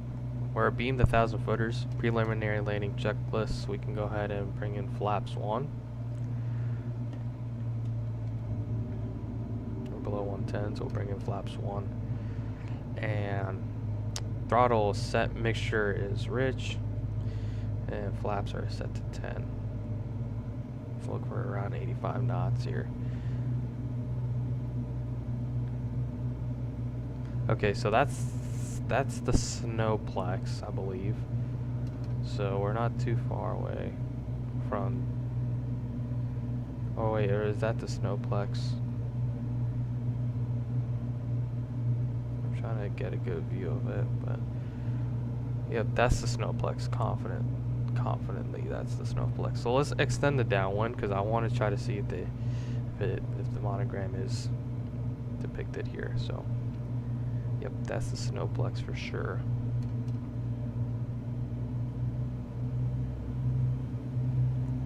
[SPEAKER 1] we're beamed 1,000 footers. Preliminary landing checklist. We can go ahead and bring in flaps 1. We're below 110, so we'll bring in flaps 1. And throttle set mixture is rich. And flaps are set to 10. Let's look for around 85 knots here. Okay, so that's the snowplex, I believe. So we're not too far away from. Oh wait, or is that the snowplex? I'm trying to get a good view of it, but yep, that's the snowplex. Confidently, that's the snowplex. So let's extend the downwind because I want to try to see if the monogram is depicted here. So, yep, that's the snowplex for sure.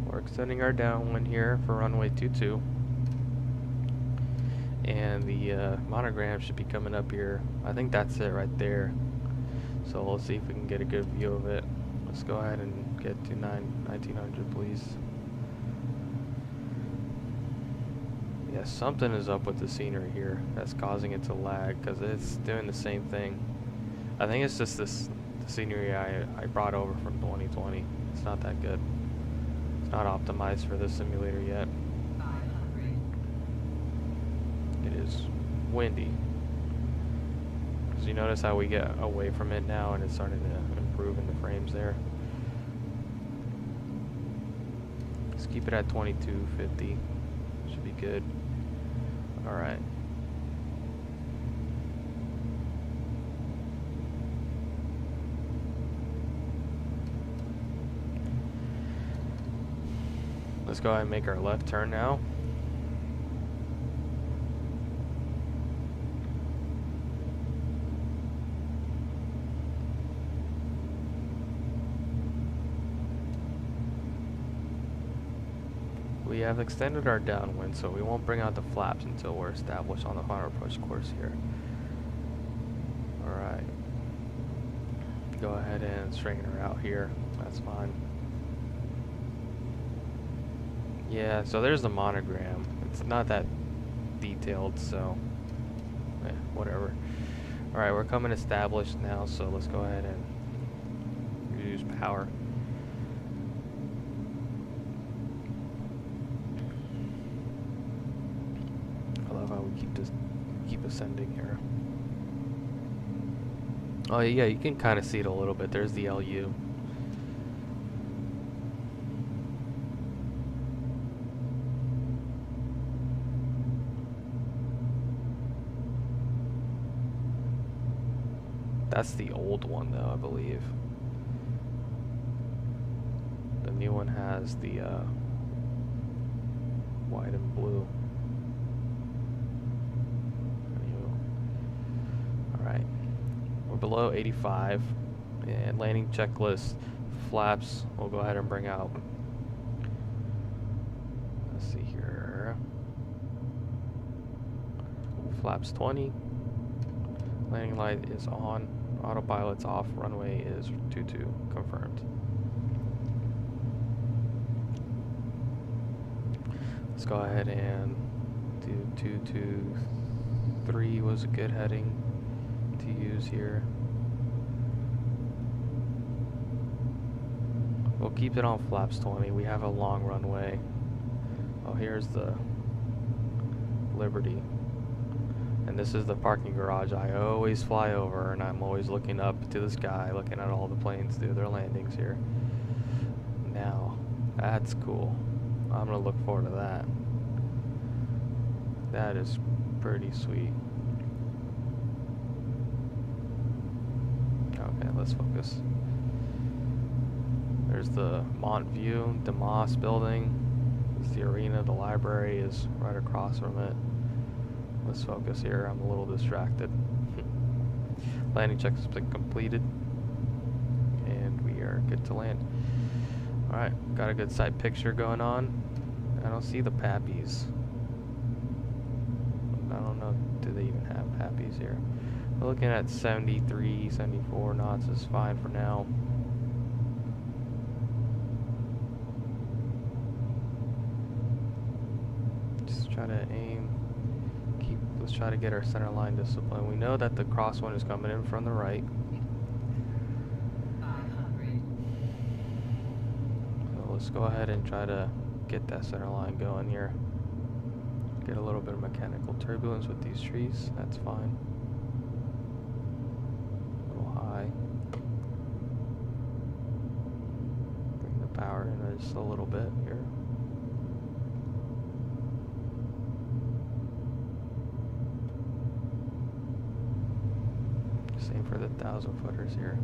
[SPEAKER 1] We're extending our downwind here for runway 22, and the monogram should be coming up here. I think that's it right there. So let's see if we can get a good view of it. Let's go ahead and get to 1900, please. Yeah, something is up with the scenery here that's causing it to lag, because it's doing the same thing. I think it's just the scenery I brought over from 2020. It's not that good. It's not optimized for this simulator yet.
[SPEAKER 3] 500.
[SPEAKER 1] It is windy. So you notice how we get away from it now and it's starting to improve in the frames there. Let's keep it at 2250. Should be good. Alright. Let's go ahead and make our left turn now. We have extended our downwind, so we won't bring out the flaps until we're established on the final approach course here. Alright. Go ahead and straighten her out here. That's fine. Yeah, so there's the monogram. It's not that detailed, so whatever. Alright, we're coming established now, so let's go ahead and use power. I love how we keep ascending here. Oh yeah, you can kind of see it a little bit. There's the LU. That's the old one, though, I believe. The new one has the white and blue. Alright. We're below 85. And landing checklist flaps, we'll go ahead and bring out. Let's see here. Flaps 20. Landing light is on. Autopilot's off. Runway is 22 confirmed. Let's go ahead and do 223 was a good heading to use here. We'll keep it on flaps 20. We have a long runway. Oh, here's the Liberty. And this is the parking garage I always fly over, and I'm always looking up to the sky, looking at all the planes do their landings here. Now, that's cool. I'm gonna look forward to that. That is pretty sweet. Okay, let's focus. There's the Montview, DeMoss building. This is the arena, the library is right across from it. Let's focus here. I'm a little distracted. Landing check has been completed. And we are good to land. Alright, got a good side picture going on. I don't see the pappies. I don't know, do they even have pappies here? We're looking at 73, 74 knots is fine for now. Just try to aim. Let's try to get our center line discipline. We know that the crosswind is coming in from the right.
[SPEAKER 3] 500.
[SPEAKER 1] So let's go ahead and try to get that center line going here. Get a little bit of mechanical turbulence with these trees. That's fine. A little high. Bring the power in just a little bit here. Same for the 1,000 footers here.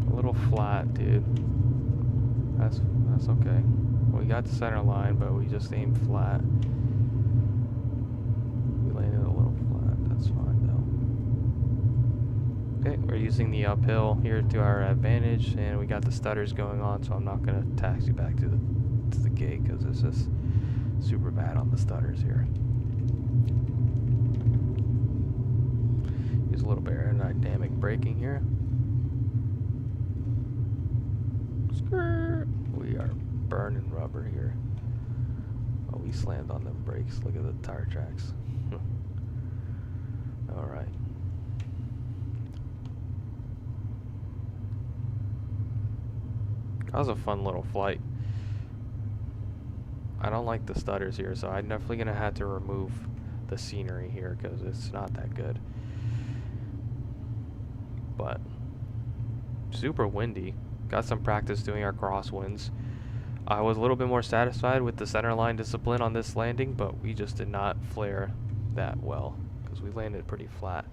[SPEAKER 1] A little flat, dude. That's okay. We got the center line, but we just aimed flat. We landed a little flat. That's fine though. Okay, we're using the uphill here to our advantage, and we got the stutters going on, so I'm not gonna taxi back to the gate because it's just Super bad on the stutters here. Use a little bit of aerodynamic braking here. Skirt. We are burning rubber here. Oh, we slammed on them brakes. Look at the tire tracks. Alright. That was a fun little flight. I don't like the stutters here, so I'm definitely going to have to remove the scenery here because it's not that good. But super windy. Got some practice doing our crosswinds. I was a little bit more satisfied with the center line discipline on this landing, but we just did not flare that well because we landed pretty flat.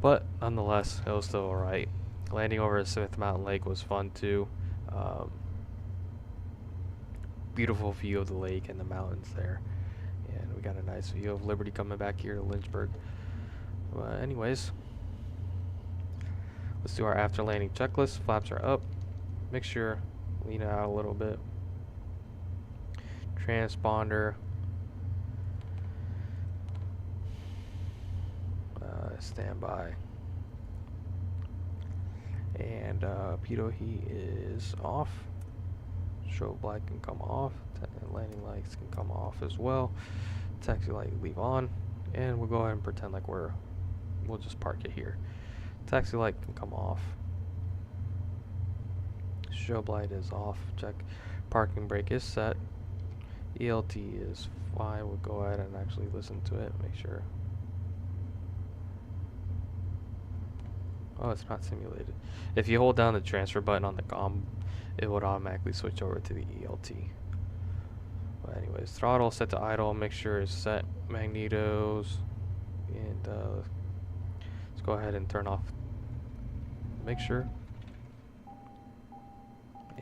[SPEAKER 1] But nonetheless, it was still alright. Landing over at Smith Mountain Lake was fun too. Beautiful view of the lake and the mountains there. And we got a nice view of Liberty coming back here to Lynchburg. Anyways, let's do our after landing checklist. Flaps are up. Make sure lean it out a little bit. Transponder. Standby. And pitot heat is off. Strobe light can come off. Landing lights can come off as well. Taxi light leave on. And we'll go ahead and pretend like we'll just park it here. Taxi light can come off. Strobe light is off. Check. Parking brake is set. ELT is fine. We'll go ahead and actually listen to it. Make sure. Oh, it's not simulated. If you hold down the transfer button on the comm, it would automatically switch over to the ELT. But anyways, throttle set to idle. Make sure it's set. Magnetos. And let's go ahead and turn off. Make sure.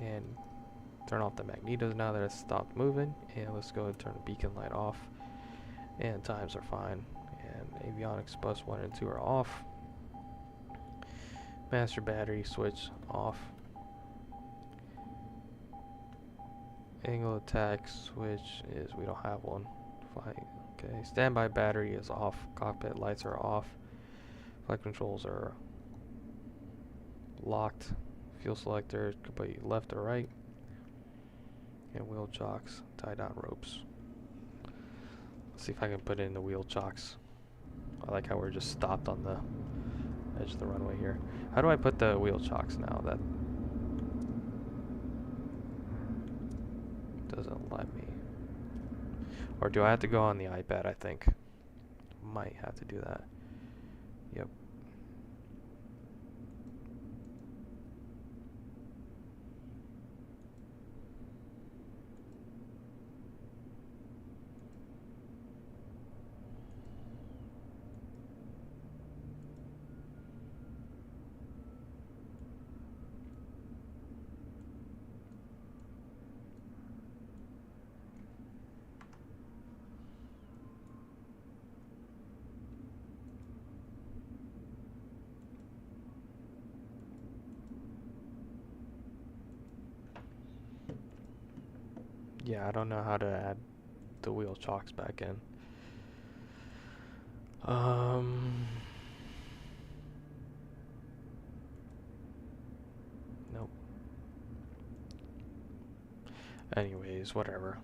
[SPEAKER 1] And turn off the magnetos now that it's stopped moving. And let's go and turn the beacon light off. And times are fine. And avionics bus 1 and 2 are off. Master battery switch off. Angle attack switch is, we don't have one. Flight. Okay, standby battery is off. Cockpit lights are off. Flight controls are locked. Fuel selector could be left or right. And wheel chocks, tie down ropes. Let's see if I can put in the wheel chocks. I like how we're just stopped on the edge of the runway here. How do I put the wheel chocks now? That doesn't let me. Or do I have to go on the iPad, I think? Might have to do that. Yep. Yeah, I don't know how to add the wheel chocks back in. Nope. Anyways, whatever.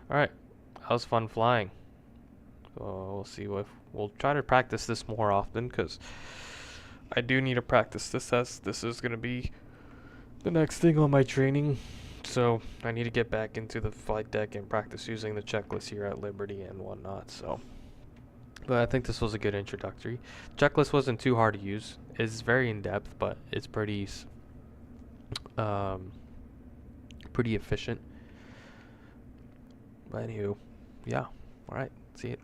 [SPEAKER 1] Alright, that was fun flying. So we'll see if we'll try to practice this more often, because I do need to practice this, as this is going to be the next thing on my training. So I need to get back into the flight deck and practice using the checklist here at Liberty and whatnot. So, but I think this was a good introductory. Checklist wasn't too hard to use. It's very in depth, but it's pretty efficient. But anywho, yeah. All right. See you.